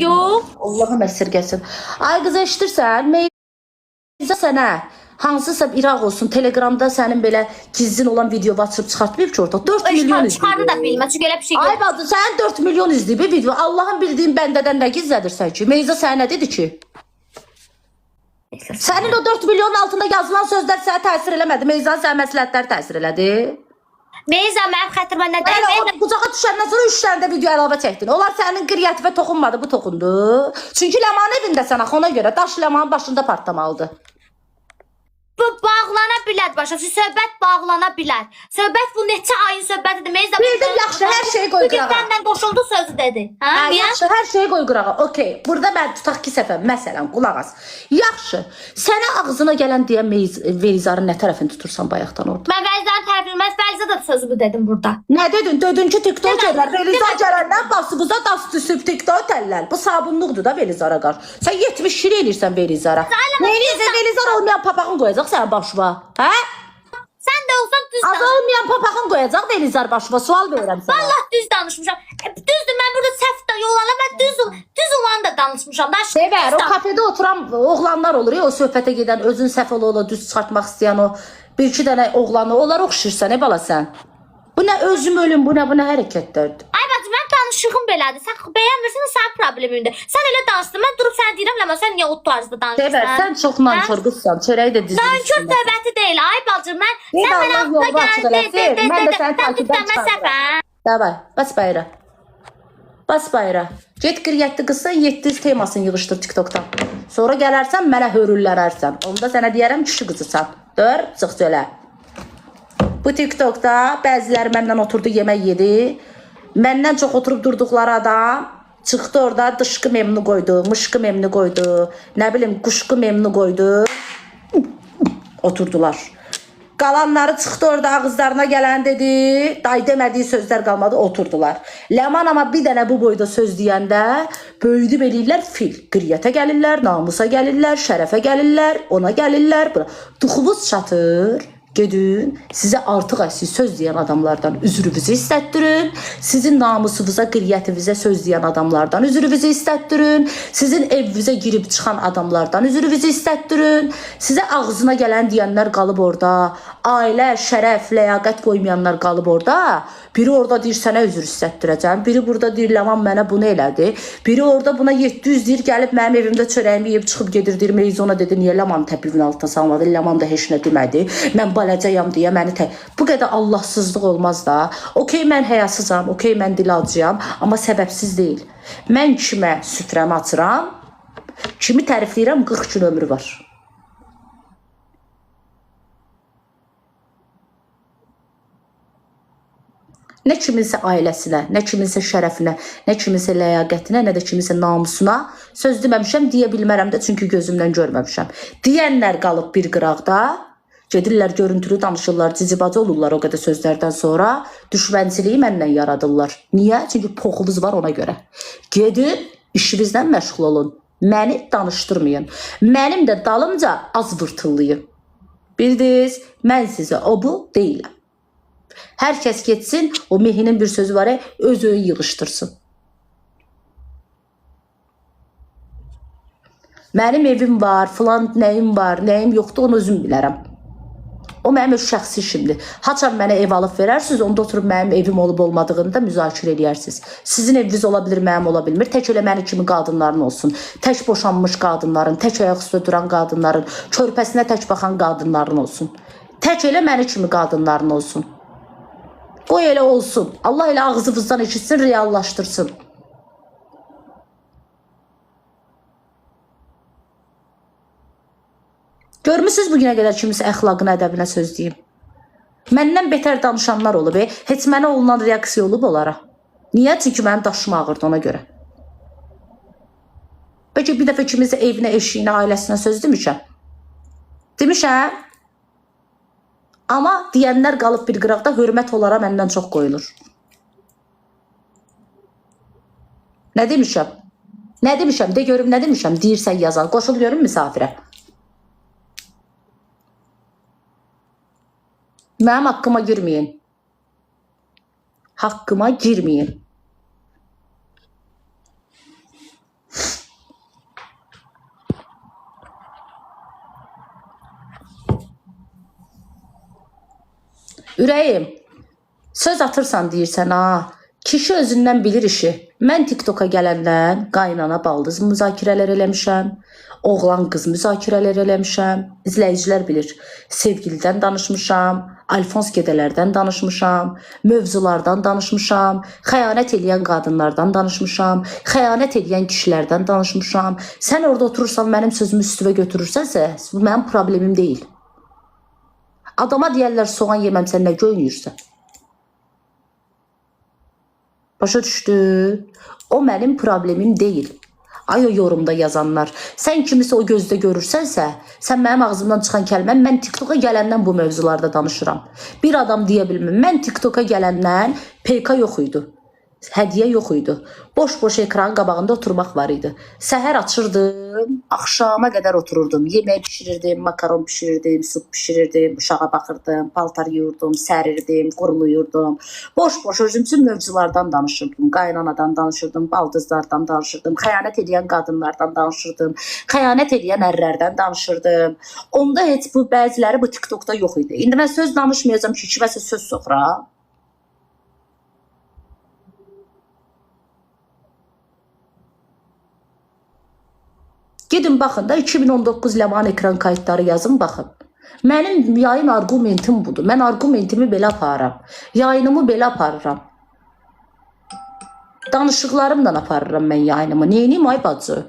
Yox. Allah'ım əsirgəsin. Ay qız eşidirsən, Meyza sənə hansısa İraq olsun, Telegramda sənin belə gizlin olan video açıb çıxartmayıb ki orada 4 milyon izləyib. Çıxardı da bilmə, çünki elə bir şey Ay bacı, sənin 4 milyon izləyib video. Allah'ın bildiyin bəndədən nə gizlədirsən ki? Meyza sənə nə dedi ki? Sənin o 4 milyonun altında yazılan sözlər sənə təsir eləmədi. Meyzanın sənə məsləhətləri təsir elədi. Meyza mənim xətrimə nə Elə o deyir? qucağa düşəndən sonra 3 dənə də video əlavə çəkdin. Onlar sənin qiriyyətivə toxunmadı, bu toxundu. Çünki Ləmanın evindəsən axı, ona görə daş Ləmanın başında partlamalıdır. Bu bağlana bilər başa. Söhbət bağlana bilər. Söhbət bu neçə ayın söhbətidir. Meyza Bildim, yaxşı, hər şeyi qoy qırağa. Səndən qoşuldu sözü dedi. Hə? Hə, Niyə? yaxşı, hər şeyi qoy qırağa. Okey. Burada mən tutaq ki səfər, məsələn, qulaq as. Yaxşı. Sənə ağzına gələn deyə Velizarın nə tərəfini tutursan bayaqdan orada? Mən Vəlizarın tərəfini, mən Vəlizə də sözümü dedim burada. Nə dedin? Dedin ki, TikTokerlər Velizar gələndən basımıza das düşüb TikTokerlər. Bu sabunluqdur da Velizara qarşı. Sən 70 şir eləyirsən Velizara. Neyinizə Velizar olmayan papağın qoyacaq sənin başına? Hə? Sən də olsan düz Az danış. olmayan papağın qoyacaq Velizar başına. Sual verirəm sənə. Vallah düz danışmışam. Düzdür, mən burada səhv də yol alam. Mən düz olanı da danışmışam. Sevər, o kafede oturan oğlanlar olur ya, o söhbətə gedən, özün səhv ola düz çıxartmaq istəyən o bir iki dənə oğlanı, onlar oxşursan, bala sən. Bu nə özüm ölüm, bu nə hərəkətlərdir? Ay bacım, mən danışıram. danışığın belədir. Sən bəyənmirsən, sənin problemindir. Sən elə danışdın. Mən durub sənə deyirəm, amma sən niyə o tarzda danışırsan? Sevər, sən çox nankor qızsan. Çörəyi də dizin Nankor söhbəti deyil. Ay bacım, mən Bir sən Allah mənə yolunu açıq eləsin. Mən də səni takibdən çıxarıram. Davay, bas bayra. Bas bayra. Get qriyyətli qızsan, 700 temasını yığışdır TikTokdan. Sonra gələrsən, mənə hörüllərərsən. Onda sənə deyərəm, kişi qızısan. Dur, çıx söylə. Bu TikTokda bəziləri məndən oturdu, yemək yedi. Məndən çox oturub durduqları adam çıxdı orada, dışqı memnu qoydu, mışqı memnu qoydu, nə bilim, quşqu memnu qoydu. Oturdular. Qalanları çıxdı orada, ağızlarına gələn dedi, day demədiyi sözlər qalmadı, oturdular. Ləman amma bir dənə bu boyda söz deyəndə böyüdüb eləyirlər fil. Qriyyətə gəlirlər, namusa gəlirlər, şərəfə gəlirlər, ona gəlirlər. Duxuvuz çatır. Gedin, sizə artıq əsiz söz deyən adamlardan üzrünüzü istətdirin. Sizin namusunuza, qiriyyətinizə söz deyən adamlardan üzrünüzü istətdirin. Sizin evinizə girib çıxan adamlardan üzrünüzü istətdirin. Sizə ağzına gələn deyənlər qalıb orada. Ailə, şərəf, ləyaqət qoymayanlar qalıb orada. Biri orada deyir, sənə üzr istətdirəcəm. Biri burada deyir, Ləman mənə bunu elədi. Biri orada buna 700 deyir, gəlib mənim evimdə çörəyimi yeyib çıxıb gedir, deyir, Meyzona dedi, niyə Ləman təpivin altına salmadı? Ləman da heç nə demədi. Mən balacayam deyə məni bu qədər Allahsızlıq olmaz da. Okey, mən həyasızam, okey, mən dilacıyam, amma səbəbsiz deyil. Mən kimə süfrəmi açıram, kimi tərifləyirəm, 40 gün ömrü var. Nə kiminsə ailəsinə, nə kiminsə şərəfinə, nə kiminsə ləyaqətinə, nə də kiminsə namusuna söz deməmişəm, deyə bilmərəm də, çünki gözümdən görməmişəm. Deyənlər qalıb bir qıraqda, gedirlər, görüntülü danışırlar, cicibacı olurlar o qədər sözlərdən sonra, düşmənciliyi mənlə yaradırlar. Niyə? Çünki poxumuz var ona görə. Gedin, işinizlə məşğul olun. Məni danışdırmayın. Mənim də dalımca az vırtılıyım. Bildiniz, mən sizə o bu deyiləm. Hər kəs getsin, o Mehinin bir sözü var, öz öyün yığışdırsın. Mənim evim var, filan nəyim var, nəyim yoxdur, onu özüm bilərəm. O mənim öz şəxsi işimdir. Haçan mənə ev alıb verərsiniz, onda oturub mənim evim olub olmadığını da müzakirə edərsiniz. Sizin eviniz ola bilir, mənim ola bilmir. Tək elə məni kimi qadınların olsun. Tək boşanmış qadınların, tək ayaq üstə duran qadınların, körpəsinə tək baxan qadınların olsun. Tək elə məni kimi qadınların olsun. Qoy elə olsun. Allah elə ağzınızdan eşitsin, reallaşdırsın. Görmüsünüz bugünə qədər kimisə əxlaqına, ədəbinə söz deyim. Məndən betər danışanlar olub. Heç mənə olunan reaksiya olub onlara. Niyə? Çünki mənim daşım ağırdı ona görə. Bəlkə bir dəfə kimisə evinə, eşiyinə, ailəsinə söz demişəm. Demişəm. Amma deyənlər qalıb bir qıraqda, hörmət olaraq məndən çox qoyulur. Nə demişəm? Nə demişəm? De görüm, nə demişəm? Deyirsən yazan. Qoşul görüm misafirə. Mənim haqqıma girməyin. Haqqıma girməyin. Ürəyim, söz atırsan deyirsən, ha, kişi özündən bilir işi. Mən TikToka gələndən qaynana baldız müzakirələr eləmişəm, oğlan qız müzakirələr eləmişəm, izləyicilər bilir. Sevgilidən danışmışam, Alfons gedələrdən danışmışam, mövzulardan danışmışam, xəyanət eləyən qadınlardan danışmışam, xəyanət eləyən kişilərdən danışmışam. Sən orada oturursan, mənim sözümü üstüvə götürürsənsə, bu mənim problemim deyil. Adama deyərlər, soğan yeməmsən, nə göynüyürsən? Başa düşdü? O mənim problemim deyil. Ay o yorumda yazanlar. Sən kimisə o gözdə görürsənsə, sən mənim ağzımdan çıxan kəlmə, mən TikToka gələndən bu mövzularda danışıram. Bir adam deyə bilməm, mən TikToka gələndən PK yox idi. Hədiyyə yox idi. Boş-boş ekranın qabağında oturmaq var idi. Səhər açırdım, axşama qədər otururdum. Yemək pişirirdim, makaron pişirirdim, süt pişirirdim, uşağa baxırdım, paltar yuyurdum, sərirdim, quruluyurdum. Boş-boş özüm üçün mövzulardan danışırdım. Qaynanadan danışırdım, baldızlardan danışırdım, xəyanət edən qadınlardan danışırdım, xəyanət edən ərlərdən danışırdım. Onda heç bu bəziləri bu TikTokda yox idi. İndi mən söz danışmayacağam ki, kiməsə söz soxuram. Gidin baxın da 2019 Ləman ekran kayıtları yazın, baxın. Mənim yayın argumentim budur. Mən argumentimi belə aparıram. Yayınımı belə aparıram. Danışıqlarımla aparıram mən yayınımı. Neyiniyim ay bacı?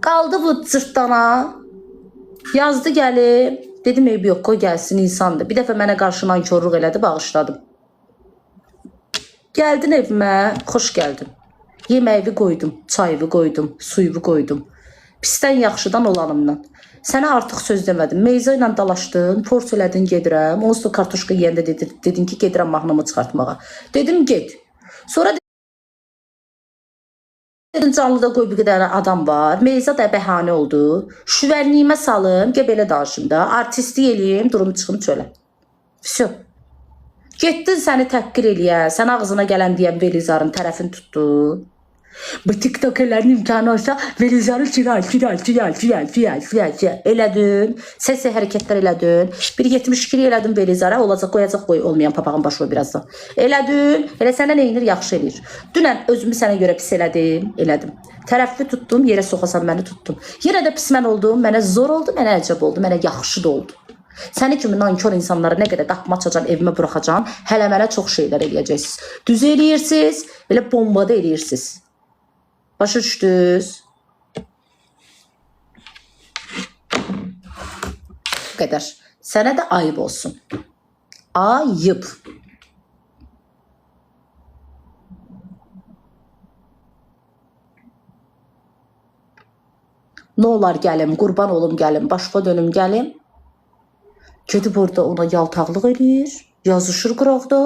Qaldı bu cırtdana. Yazdı gəlim. Dedim eybi yox, qoy gəlsin, insandır. Bir dəfə mənə qarşı nankörlük elədi, bağışladım. Gəldin evimə, xoş gəldin. Yeməyi qoydum, çayımı qoydum, suyumu qoydum. Pisdən yaxşıdan olanımdan. Sənə artıq söz demədim. Meyza ilə dalaşdın, pors elədin, gedirəm. Onsuz da kartuşka yeyəndə dedin ki, gedirəm mahnımı çıxartmağa. Dedim, get. Sonra dedim, canlıda qoy bir qədər adam var. Meyza da bəhanə oldu. Şüvərliyimə salım, belə danışım da. Artistlik eləyim, durum çıxım çölə. Всё. Getdin səni təhqir eləyən, sən ağzına gələn deyən Velizarın tərəfini tutdun. Bu tiktokerlərin imkanı olsa Velizarı ciral elədin. Səsi hərəkətlər elədin. Bir 72 elədin Velizara, olacaq qoyacaq qoy olmayan papağın başı birazdan. Elədin. Elə sənə neynir, yaxşı eləyir. Dünən özümü sənə görə pis elədim. Tərəfli tutdum, yerə soxasan məni tutdum. Yenə də pis mən oldum, mənə zor oldu, mənə əcəb oldu, mənə yaxşı da oldu. Səni kimi nankör insanları nə qədər qapımı açacam, evimə buraxacam, hələ mənə çox şeylər eləyəcəksiniz. Düz eləyirsiniz, belə bombada eləyirsiniz. Başa düşdünüz? Bu qədər. Sənə də ayıb olsun. Ayıb. Nə olar gəlim, qurban olum gəlim, başqa dönüm gəlim. Gedib orada ona yaltaqlıq eləyir, yazışır qıraqda.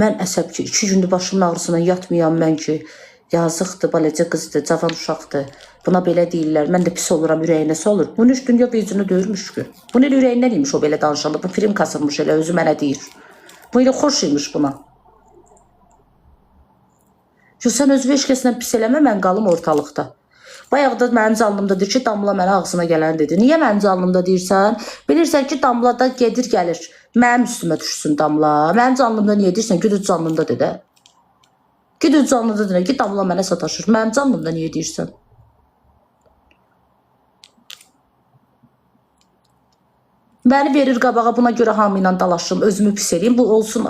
Mən əsəb ki, 2 gündür başımın ağrısına yatmayam mən ki, yazıqdır, balacı qızdır, cavan uşaqdır. Buna belə deyirlər, mən də pis oluram, ürəyinə olur. Bunun üç dünya bezini döyürmüş ki. Bunun elə ürəyindən imiş o belə danışanı, bu film kasırmış elə, özü mənə deyir. Bu elə xoş imiş buna. Yo, sən özü heç kəslə pis eləmə, mən qalım ortalıqda. Bayaq da mənim canlımda deyir ki, Damla mənə ağzına gələn dedi. Niyə mənim canlımda deyirsən? Bilirsən ki, Damla da gedir gəlir. Mənim üstümə düşsün Damla. Mənim canlımda niyə deyirsən? Güdüz canlımda dedi. Güdüz canlımda dedi ki, Damla mənə sataşır. Mənim canlımda niyə deyirsən? Məni verir qabağa, buna görə hamı ilə dalaşım, özümü pis eləyim. Bu olsun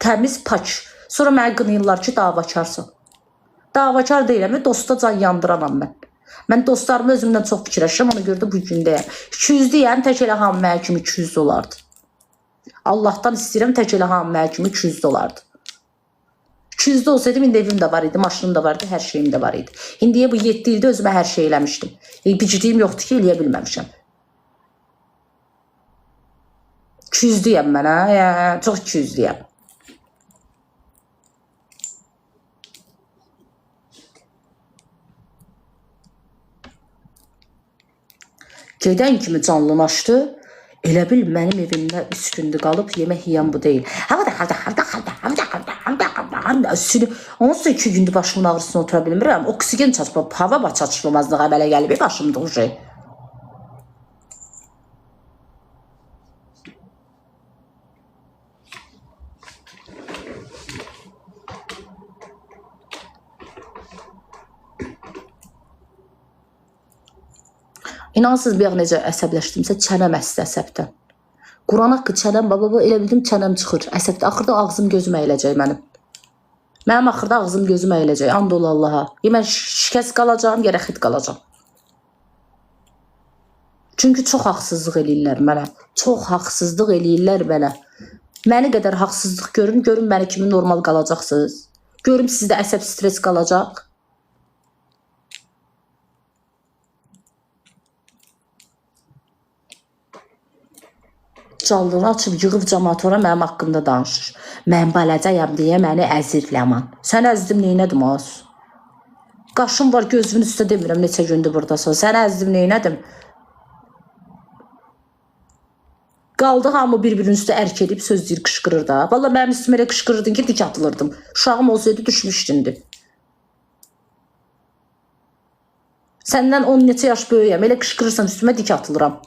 təmiz paç. Sonra mənə qınayırlar ki, davakarsan. Davakar deyiləm, dosta can yandıramam mən. Mən dostlarımı özümdən çox fikirləşirəm, ona görə də bu gündəyəm. 200 deyəm, tək elə hamı mənə kimi 200 dolardı. Allahdan istəyirəm, tək elə hamı mənə kimi 200 dolardı. 200 olsaydım, indi evim də var idi, maşınım da vardı, hər şeyim də var idi. İndiyə bu 7 ildə özümə hər şey eləmişdim. Bicdiyim yoxdur ki, eləyə bilməmişəm. 200 deyəm mən, hə? Çox 200 deyəm. Gedən kimi canlılaşdı. Elə bil mənim evimdə 3 gündür qalıb yemək yeyən bu deyil. Onsuz da 2 gündür başımın ağrısına otura bilmirəm. Oksigen çatışma, hava çatışmamazlığa belə gəlib başımda o şey. İnansız bir necə əsəbləşdimsə, çənəm əsdi əsəbdən. Quran haqqı çənəm, baba, elə bildim çənəm çıxır. Əsəbdə, axırda ağzım gözüm əyiləcək mənim. Mənim axırda ağzım gözüm əyiləcək, and ol Allaha. Ya mən şikəst qalacağım, ya rəxit qalacağım. Çünki çox haqsızlıq eləyirlər mənə. Çox haqsızlıq eləyirlər mənə. Məni qədər haqsızlıq görün, görün məni kimi normal qalacaqsınız. Görüm sizdə əsəb stres qalacaq. Callını açıb yığıb camatora mənim haqqımda danışır. Mən balacayam deyə məni əzir Ləman. Sən əzdim neynədim az? Qaşım var gözümün üstə demirəm neçə gündür buradasın. Sən əzdim neynədim? Qaldı hamı bir-birinin üstə ərk edib söz deyir, qışqırır da. Valla mənim üstümə elə qışqırırdın ki, dik atılırdım. Uşağım olsaydı düşmüşdündü. Səndən 10 neçə yaş böyüyəm, elə qışqırırsan üstümə dik atılıram.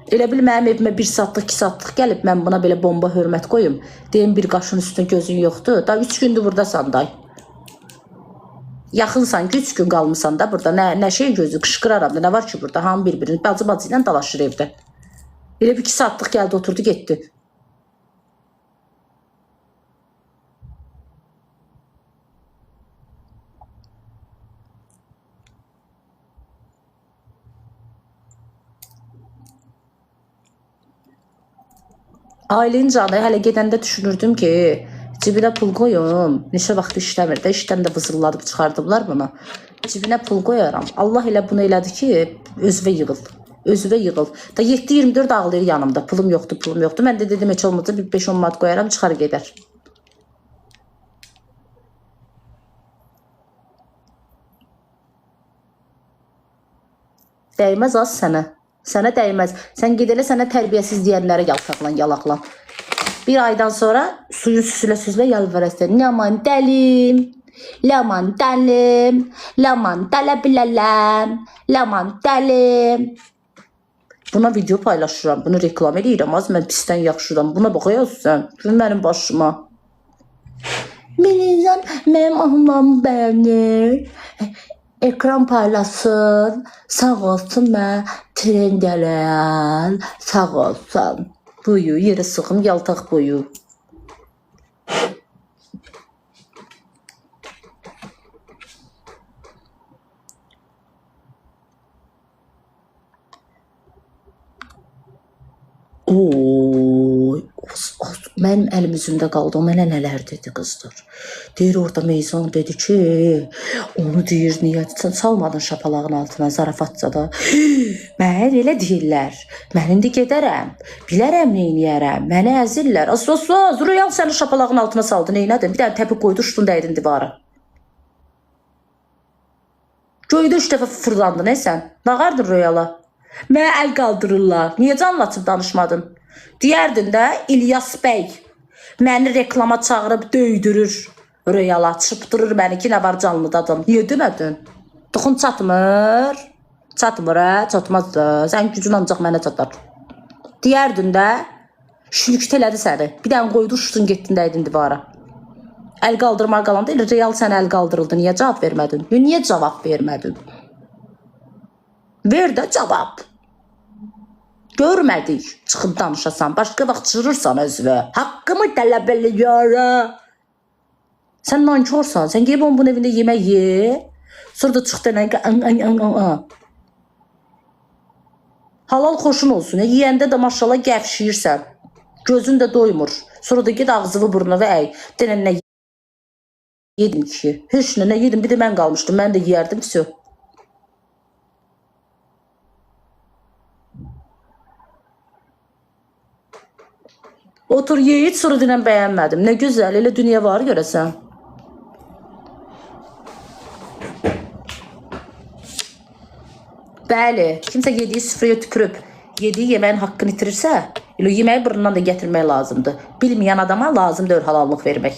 Elə bil mənim evimə 1 saatlıq, 2 saatlıq gəlib, mən buna belə bomba hörmət qoyum. Deyim bir qaşın üstünə gözün yoxdur. Da 3 gündür buradasan day. Yaxınsan ki 3 gün qalmısan da burada. Nə şey gözü qışqıraram da. Nə var ki burada? Hamı bir-birini bacı ilə dalaşır evdə. Elə bir 2 saatlıq gəldi, oturdu, getdi. Ailenin canı hələ gedəndə düşünürdüm ki, cibinə pul qoyum. Neçə vaxt işləmir də, işdən də vızılladıb çıxardıblar bunu. Cibinə pul qoyaram. Allah elə bunu elədi ki, özüvə yığıl. Özüvə yığıl. Da 7-24 ağlayır yanımda. Pulum yoxdur, pulum yoxdur. Mən də dedim heç olmazsa bir 5-10 manat qoyaram, çıxar gedər. Dəyməz az sənə. Sənə dəyməz. Sən ged elə sənə tərbiyəsiz deyənlərə yaltaqlan, yalaqlan. Bir aydan sonra suyun süsülə yalvarəsən. Laman dəlim, laman dəlim, laman dələ bilələm, laman dəlim. Buna video paylaşıram, bunu reklam edirəm. Az mən pisdən yaxşıram. Buna baxayasın. Gün mənim başıma. Minizan mənim ahımamı bəyənir. Ekran paylaşsın, sağ olsun mən tren gələn, sağ olsun. Buyu, yeri sıxım, yaltaq buyu. Oy, mənim əlim üzümdə qaldı, o mənə nələr dedi qızdır. Deyir orada Meyzan dedi ki, onu deyir, niyə salmadın şapalağın altına zarafatca da. Mən elə deyirlər, mən indi gedərəm, bilərəm neyniyərəm, məni əzirlər. Sos, Royal səni şapalağın altına saldı, neynədin? Bir dənə təpi qoydu, uçdun dəydin divara. Göydə 3 dəfə fırlandın, sən? Nağardın Royala? Mənə əl qaldırırlar. Niyə canlaçıb danışmadın? Deyərdin də İlyas bəy məni reklama çağırıb döydürür. Royala çırpdırır məni ki, nə var canlıdadım. Niyə demədin? Tıxın çatmır. Çatmır, çatmaz da. Sən gücün ancaq mənə çatar. Deyərdin də şülükət elədi səni. Bir dənə qoydu, uçdun, getdin dəydin divara. Əl qaldırmaq qalanda elə real sənə əl qaldırıldı. Niyə cavab vermədin? Niyə cavab vermədin? Ver də cavab. Görmədik. Çıxıb danışasan. Başqa vaxt çırırsan özünü. Haqqımı tələb ediyorum. Sən nankorsan. Sən gelib onun evində yemək ye. Sonra da çıx denən. Halal xoşun olsun. Yiyəndə də maşallah gəfşiyirsən. Gözün də doymur. Sonra da ged ağzını burnuna və əy. Denən nə yedim ki? Heç nə yedim. Bir də mən qalmışdım. Mən də yiyərdim. Всё. Otur ye, hiç sonra dinən bəyənmədim. Nə gözəl, elə dünya var görəsən. Bəli, kimsə yediyi süfrəyə tükürüb, yediyi yeməyin haqqını itirirsə, elə yeməyi burnundan da gətirmək lazımdır. Bilməyən adama lazım deyil halallıq vermək.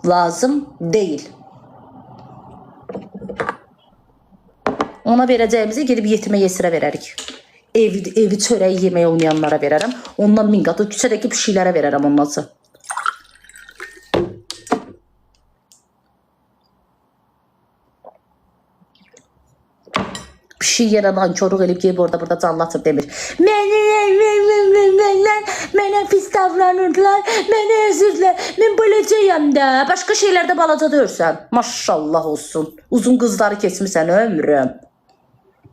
Lazım deyil. Ona verəcəyimizi gedib yetimə yesirə verərik. Evi çörəyi yeməyə oynayanlara verərəm. Ondan 1000 qatı küçədəki pişiklərə verərəm ondansa. Pişik yerə nankorluq elib gelib orada canlatır demir. Mənə pis davranırlar, mənə əzirlər. Mən böləcəyəm də. Başqa şeylərdə balaca dörsən. Maşallah olsun. Uzun qızları keçmirsən ömrüm.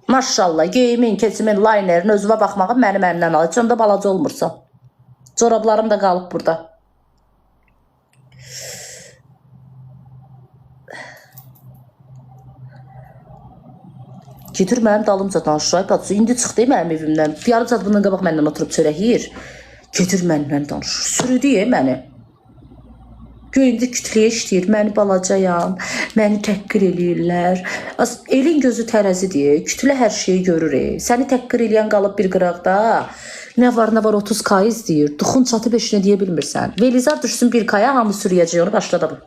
Maşallah, geyimin, keçimin, linerin, özümə baxmağım mənim əlimdən alır. Heç onda balaca olmursan. Corablarım da qalıb burada. Getir mənim dalımca danışır. Qatsı, indi çıxdı mənim evimdən. Yarım saat bundan qabaq məndən oturub çörək yiyir. Getir mənimlə danışır. Sürüdüyə məni. Göyündə kütləyə işləyir, məni balacayam, məni təhqir eləyirlər. Elin gözü tərəzidir, kütlə hər şeyi görür. Səni təhqir eləyən qalıb bir qıraqda. Nə var 30 kaiz deyir, duxun çatıb eşinə deyə bilmirsən. Velizar düşsün bir kaya, hamı sürüyəcək onu, başladı bu.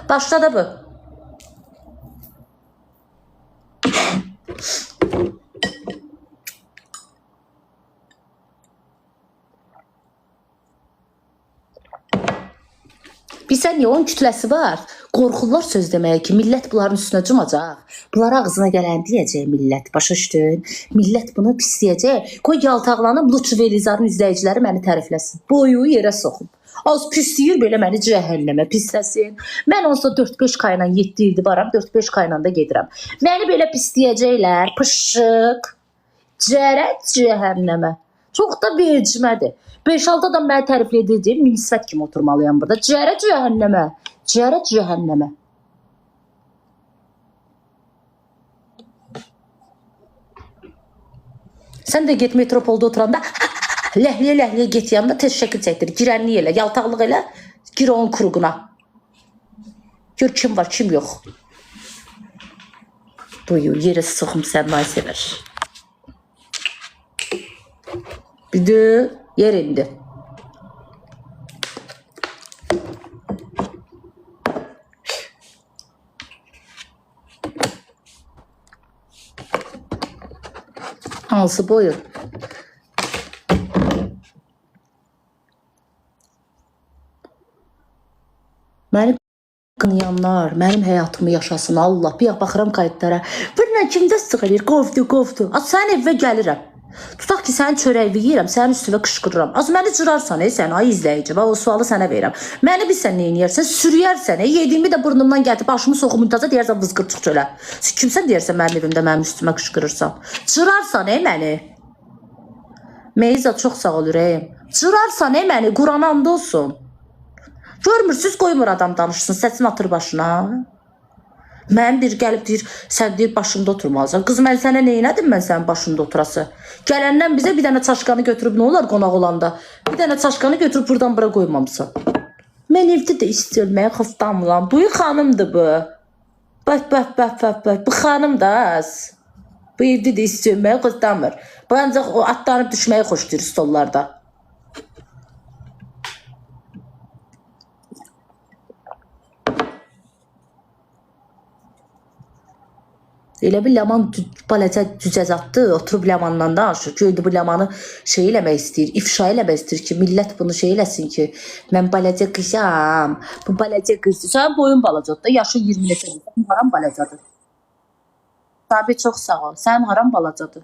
Başladı bu. Bilsən niyə onun kütləsi var? Qorxurlar söz deməyə ki, millət bunların üstünə cumacaq. Bunlar ağzına gələn deyəcək millət. Başa düşdün? Millət bunu pisləyəcək. Qoy yaltaqlanıb Luçu Velizarın izləyiciləri məni tərifləsin. Boyu yerə soxum. Az pisləyir belə məni cəhənnəmə pisləsin. Mən onsa 4-5 kayla 7 ildir varam, 4-5 kayla da gedirəm. Məni belə pisləyəcəklər, pışıq. Cərət cəhənnəmə. Çox da vecimədir. 5-6 adam məni tərifləyəcək, minisvət kimi oturmalıyam burada. Cərət cəhənnəmə. Cərət cəhənnəmə. Sən də get metropolda oturanda ləhliyə get yanında tez şəkil çəkdir. Girənlik elə, yaltaqlıq elə. Gir onun kuruğuna. Gör kim var, kim yox. Buyur, yerə soxum sən may sevər. Bir də yer indi. Hansı boyun? Mənim qınıyanlar, mənim həyatımı yaşasın Allah. Bir baxıram kayıtlara. Bununla kimdə sıxılır? Qovdu. Az sənin evə gəlirəm. Tutaq ki, sənin çörəyi yeyirəm, sənin üstüvə qışqırıram. Az məni cırarsan, sən ay izləyici. O sualı sənə verirəm. Məni bilsən nə edirsən? Sürüyərsən. Yediyimi də burnumdan gətirib başımı soxum muntaza deyərsən vızqır çıx çölə. Kimsən deyərsən mənim evimdə mənim üstümə qışqırırsan? Cırarsan məni. Meyza çox sağ ol ürəyim. Cırarsan məni, Qurana and olsun. Görmürsüz, qoymur adam danışsın, səsin atır başına. Mən bir gəlib deyir, sən deyir başımda oturmalısan. Qız mən sənə neynədim mən sənin başında oturası? Gələndən bizə bir dənə çaşqanı götürüb nə olar qonaq olanda? Bir dənə çaşqanı götürüb buradan bura qoymamısan. Mən evdə də istirməyə xıftamıram. Bu xanımdır bu. Bax. Bu xanım da az. Bu evdə də istirməyə xıftamır. Bu ancaq o atlanıb düşməyi xoşlayır stollarda. Elə bir Ləman baləcə cücəzatdı, oturub Ləmandan danışır. Gördü bu Ləmanı şey eləmək istəyir, ifşa eləmək istəyir ki, millət bunu şey eləsin ki, mən baləcə qızam, bu baləcə qızdır. Sənin boyun balacadır da, yaşın 20 neçədir, sənin haram balacadır. Tabi çox sağ ol, sənin haram balacadır.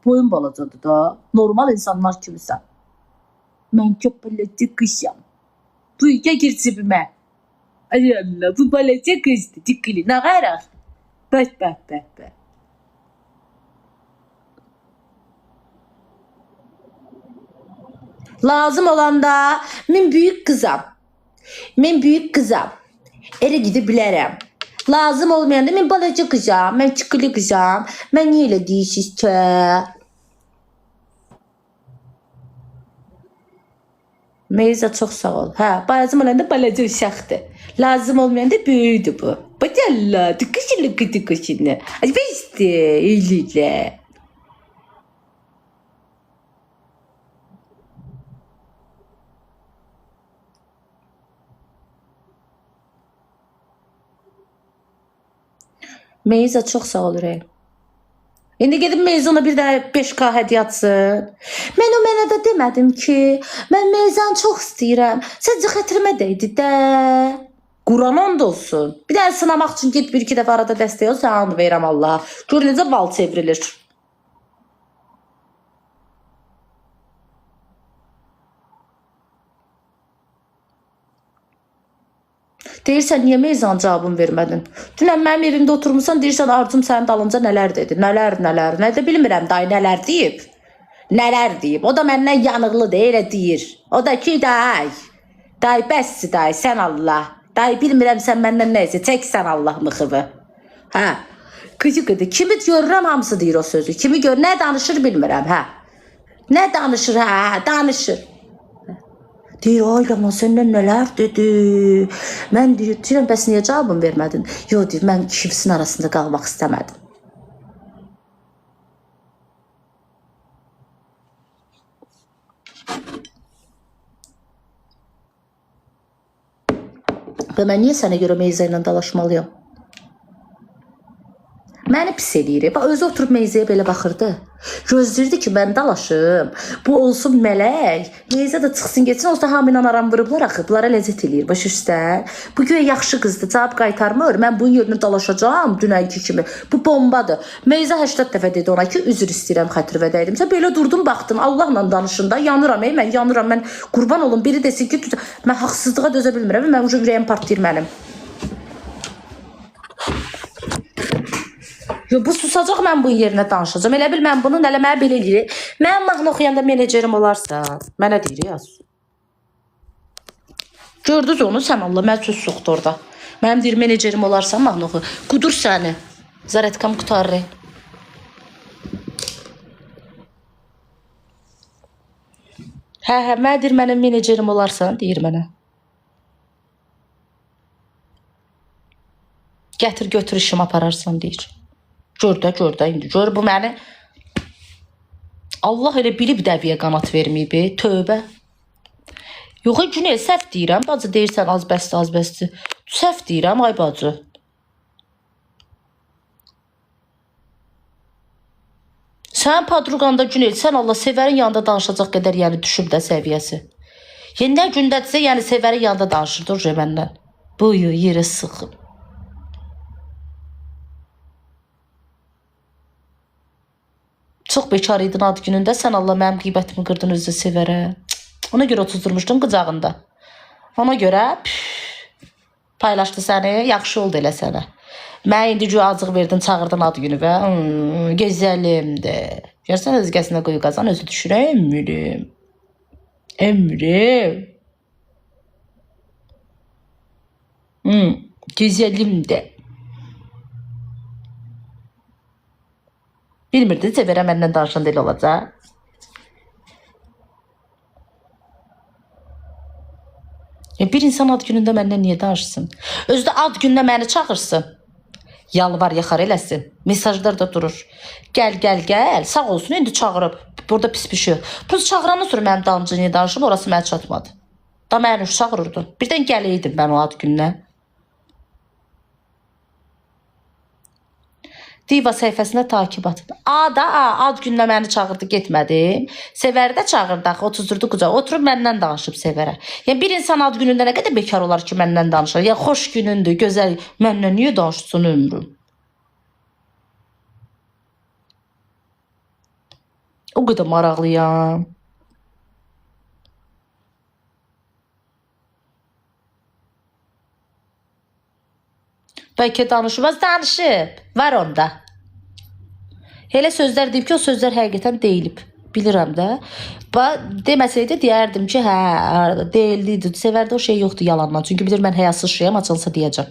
Boyun balacadır da, normal insanlar kimisən. Mən çox baləcə qızam. Bu gir cibimə. Ay Allah, bu baləcə qızdır, dikili, nə qayraq? Bəh. Lazım olanda mən büyük qızam. Elə gedib bilərəm. Lazım olmayanda mən balaca qızam, mən çıkılı qızam. Mən niyə elə deyirsiniz ki? Meyza çox sağ ol. Lazım olanda balaca uşaqdır. Lazım olmayanda böyüdür bu. Badalla, tıkışını. Ay işte, öyle. Meyza çox sağ ol ürəyim. İndi gedib Meyzana bir də 5K hədiyyə atsın. Mən o mənə də demədim ki, mən Meyzanı çox istəyirəm. Səncə xətrimə deydi də. Quran and olsun. Bir dənə sınamaq üçün git bir-iki dəfə arada dəstək ol, sən and verirəm Allah. Gör necə val çevrilir. Deyirsən, niyə Meyzan cavabını vermədin? Dünən mənim evimdə oturmuşsan, deyirsən, Arcum sənin dalınca nələr dedi? Nələr. Nə də bilmirəm, dayı nələr deyib. Nələr deyib. O da məndən yanıqlıdır, elə deyir. O da ki, dayı, bəssi dayı, sən Allah. Dayı, bilmirəm sən məndən neysə, çək sən Allah mıxıvı. Qıcı. Kimi görürəm, hamısı deyir o sözü. Kimi gör, nə danışır bilmirəm, Nə danışır, danışır. Deyir, ay Ləman, səndən nələr dedi? Mən deyirəm, bəs niyə cavabını vermədin? Yox, deyir, mən ikimizin arasında qalmaq istəmədim. Və mən niyə sənə görə Meyza ilə dalaşmalıyam? Məni pis eləyir. Bax özü oturub Meyzəyə belə baxırdı. Gözləyirdi ki, mən dalaşım. Bu olsun mələk. Meyzə də çıxsın getsin. Olsa hamı ilə aram vurublar axı. Bunlara ləzzət eləyir. Başa üstə. Bu göyə yaxşı qızdır. Cavab qaytarmır. Mən bunun yerinə dalaşacağam dünənki kimi. Bu bombadır. Meyzə 80 dəfə dedi ona ki, üzr istəyirəm, xətir vədəydim. Sən belə durdum, baxdım. Allahla danışında yanıram. Mən yanıram. Mən qurban olum. Biri desin ki, mən haqsızlığa dözə bilmirəm. Mən ürəyim partlayır mənim. Yo, bu susacaq, mən bunun yerinə danışacağım. Elə bil mən bunun eləməyə belə eləyir. Mən mahnı oxuyanda menecerim olarsa, mənə deyir, yaz. Gördünüz onu, sən Allah, mən söz soxdu orada. Mənim deyir, menecerim olarsa mahnı oxu. Qudur səni. Zaretkam qutarır. Hə, mən deyir, mənim menecerim olarsan, deyir mənə. Gətir, götür işimi apararsan, deyir. Gör də, indi gör bu məni. Allah elə bilib dəviyə qanat verməyib, tövbə. Yox, Günel, səhv deyirəm, bacı deyirsən az bəsdir. Səhv deyirəm, ay bacı. Sən padruqanda Günel, sən Allah Sevərin yanında danışacaq qədər yəni düşüb də səviyyəsi. Yəni nə gündədirsə, yəni Sevərin yanında danışırdı o məndən. Buyu, yeri sıxıb. Çox bekar idin ad günündə, sən Allah mənim qeybətimi qırdın özü Sevərə. Ona görə otuzdurmuşdun qıcağında. Ona görə paylaşdı səni, yaxşı oldu elə sənə. Mən indi acıq verdin, çağırdın ad günü və gözəlimdir. Görsən özgəsinə qoyu qazan, özü düşür, əmrim. Əmrim. Gözəlimdir. Bilmirdi, Sevərə məndən danışan deyil olacaq. Bir insan ad günündə məndən niyə danışsın? Özü də ad günündə məni çağırsın. Yalvar, yaxar eləsin. Mesajlar da durur. Gəl, sağ olsun, indi çağırıb. Burada pis bir şey yok. Bu çağırandan sonra mənim dalımca niyə danışıb, orası mənə çatmadı. Da məni çağırırdı. Birdən gələydim mən o ad gününə. Diva səhifəsinə takib atın. Ad günlə məni çağırdı, getmədim. Sevəri də çağırdı, 30-durdu qucaq. Oturub məndən danışıb Sevərə. Yəni bir insan ad günündə nə qədər bekar olar ki, məndən danışır. Yəni xoş günündür, gözəl. Məndən niyə danışsın ömrüm? O qədər maraqlıyam. Bəlkə danışmaz, danışıb. Var onda. Elə sözlər deyib ki, o sözlər həqiqətən deyilib. Bilirəm də. Deməsəydi deyərdim ki, hə, deyildi. Sevərdə o şey yoxdur yalandan. Çünki bilir mən həyasız şeyəm, açılsa deyəcəm.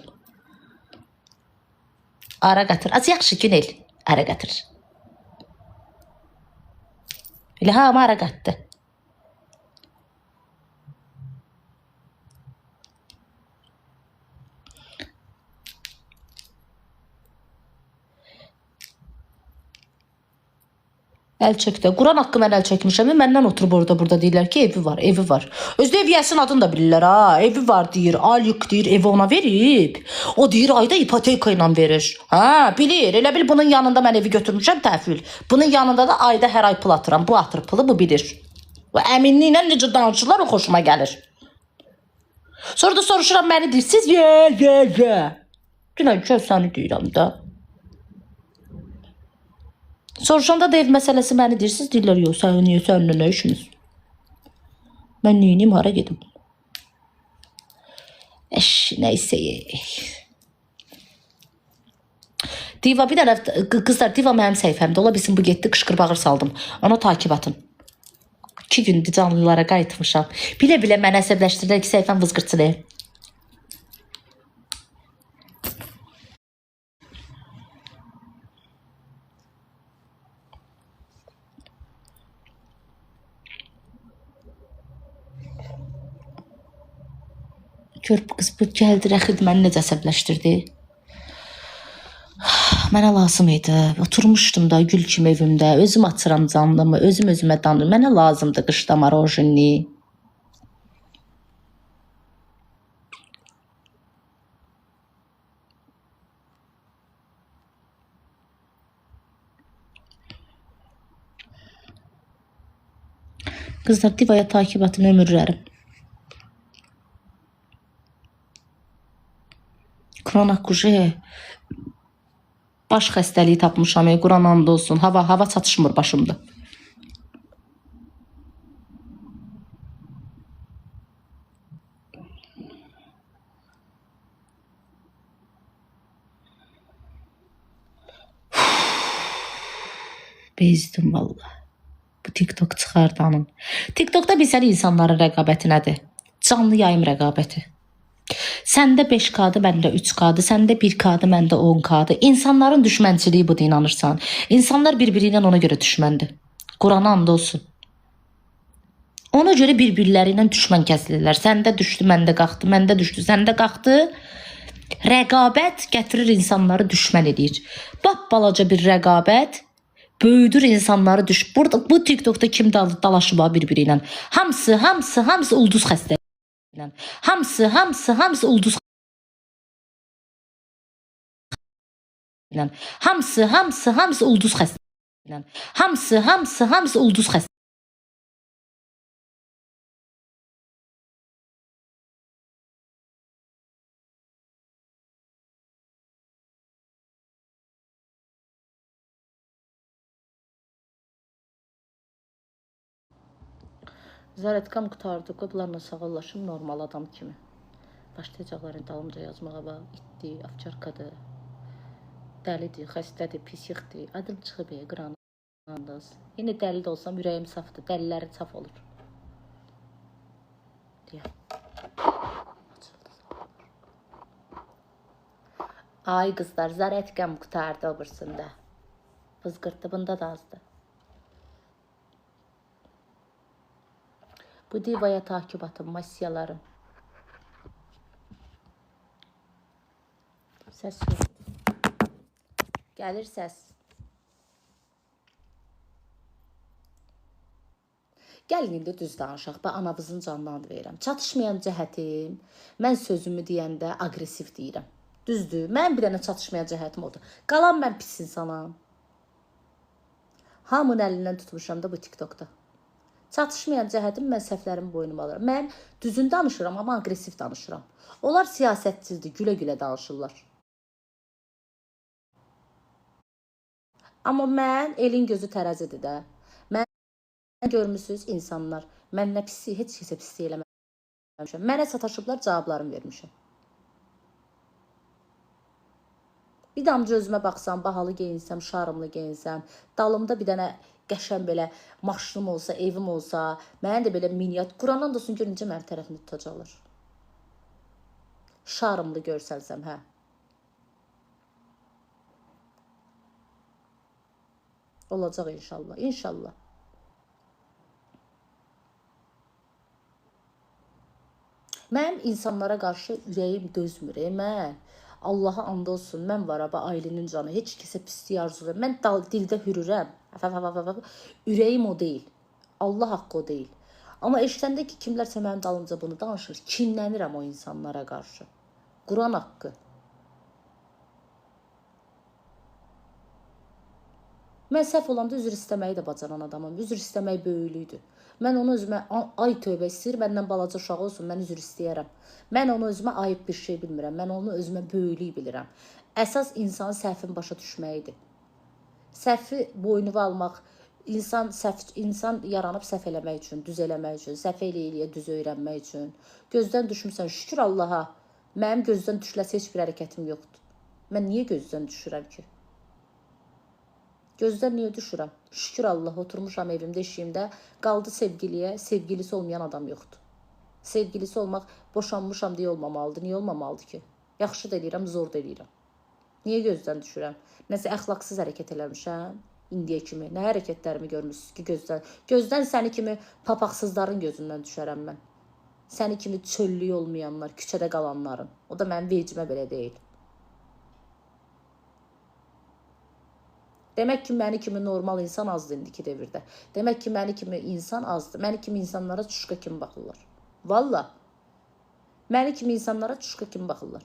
Ara qatır. Az yaxşı Günel. Ara qatır. Elə hamı ara qatdı. Əl çəkdə. Quran haqqı mən əl çəkmişəm. Məndən oturub burada deyirlər ki, evi var. Özdə ev yəsin adını da bilirlər ha. Evi var deyir, aylık deyir, evi ona verib. O deyir ayda ipoteka ilə verir. Ha, bilir. Elə bil bunun yanında mən evi götürmüşəm təhvil. Bunun yanında da ayda hər ay pul atıram. Bu atır pulu, bu bilir. Və əminliklə necə danışırlar, o xoşuma gəlir. Sonra da soruşuram məni deyirsiniz, Dünən ki, səni deyirəm də. Soruşanda da ev məsələsi məni deyirsiniz, deyirlər, yox, səninlə nə işimiz? Mən neyiniyim, hara gedim? Neyse. Diva, bir dənə, qızlar, Diva mənim səhifəmdə, ola bilsin bu getdi, qışqır bağır saldım. Ona takip atın. 2 gündür canlılara qayıtmışam. Bilə-bilə mənə əsəbləşdirirlər ki, səhifəm vızqırçılı. Gör bu qız bu gəldi, rəxid məni necə əsəbləşdirdi. Mənə lazım idi. Oturmuşdum da gül kimi evimdə. Özüm açıram canlımı, özüm özümə danırım. Mənə lazımdı qışda marojinli. Qızlar, Divaya takip atın ömürlərim. Kur'an haqqı baş xəstəliyi tapmışam. Quran and olsun. Hava çatışmır başımda. Bezdim vallahi. Bu TikTok çıxardı hanım. TikTokda bilsən insanların rəqabəti nədir? Canlı yayım rəqabəti. Səndə 5K'dır, məndə 3K'dır, səndə 1K'dır, məndə 10K'dır. İnsanların düşmənçiliyi budur, inanırsan. İnsanlar birbiri ilə ona görə düşməndir. Qurana and olsun. Ona görə bir-birləri ilə düşmən kəsilirlər. Səndə düşdü, məndə qalxdı, məndə düşdü, səndə qalxdı. Rəqabət gətirir insanları düşmən edir. Bap balaca bir rəqabət böyüdür insanları Burada bu TikTokda kim dalaşıb bir-biri ilə? Hamısı ulduz xəstəliyi. Hamısı ulduz hamısı ulduz xəstəliyi. Hamısı ulduz xəstəliyi. Zərətkam qutardı, qıblarla sağollaşım normal adam kimi. Başlayacaqların dalımca yazmağa bax, itdi, afçarkadır, dəlidir, xəstədir, pisixdir, adım çıxıb qıranandız. Yine dəli də olsam ürəyim safdır, dəliləri saf olur. Deyəm. Ay qızlar, zərətkam qutardı o birisində. Fızqırtdı, bunda da azdı. Bu divaya takip atın, masiyalarım. Səs yox. Gəlir səs. Gəlin indi düz danışaq. Bax, anavızın canını and verirəm. Çatışmayan cəhətim, mən sözümü deyəndə aqressiv deyirəm. Düzdür, mən bir dənə çatışmayan cəhətim odur. Qalan mən pis insanam. Hamının əlindən tutmuşam da bu TikTokda. Çatışmayan cəhətim, mən səhvlərimi boynuma alıram. Mən düzün danışıram, amma aqressiv danışıram. Onlar siyasətçidir, gülə-gülə danışırlar. Amma mən elin gözü tərəzidir də. Mən görmüsünüz insanlar. Mən nə pisi, heç kəsə pislik eləməmişəm. Mənə sataşıblar, cavablarımı vermişəm. Bir damcı özümə baxsam, bahalı geyinsəm, şarımlı geyinsəm, dalımda bir dənə qəşən belə maşınım olsa, evim olsa, mənə də belə minyat, Qurandan da olsun görüncə mənim tərəfini tutacaqlar. Şarımlı görsəlsəm, hə. Olacaq inşallah, inşallah. Mənim insanlara qarşı ürəyim dözmür, mən. Allaha and olsun, mən var abi ailənin canı, heç kəsə pislik arzulayıram. Mən dildə hürürəm. Ürəyim o deyil. Allah haqqı o deyil. Amma eşitəndə ki, kimlərsə mənim dalımca bunu danışır, kinlənirəm o insanlara qarşı. Quran haqqı. Mən səhv olanda üzr istəməyi də bacaran adamım. Üzr istəmək böyüklüydür. Mən onu özümə, ay tövbə istəyir, məndən balaca uşağı olsun, mən üzr istəyərəm. Mən onu özümə ayıb bir şey bilmirəm. Mən onu özümə böyüklük bilirəm. Əsas insanın səhvini başa düşməyidir. Səhvi boynuna almaq, insan yaranıb səhv eləmək üçün, düz eləmək üçün, səhv eləyə düz öyrənmək üçün. Gözdən düşmüsən, şükür Allaha. Mənim gözdən düşləsə heç bir hərəkətim yoxdur. Mən niyə gözdən düşürəm ki? Gözdən niyə düşürəm? Şükür Allah, oturmuşam evimdə, eşiyimdə. Qaldı sevgiliyə, sevgilisi olmayan adam yoxdur. Sevgilisi olmaq, boşanmışam deyə olmamalıdır. Niyə olmamalıdır ki? Yaxşı da eləyirəm, zor da eləyirəm. Niyə gözdən düşürəm? Nəsə əxlaqsız hərəkət eləmişəm indiyə kimi. Nə hərəkətlərimi görmüşsünüz ki, gözdən? Gözdən səni kimi papaqsızların gözündən düşərəm mən. Səni kimi çöllüyü olmayanlar, küçədə qalanların. O da mənim vecimə belə deyil. Demək ki, məni kimi normal insan azdır indiki devirdə. Demək ki, məni kimi insan azdır. Məni kimi insanlara çuşqa kimi baxırlar. Valla. Məni kimi insanlara çuşqa kimi baxırlar.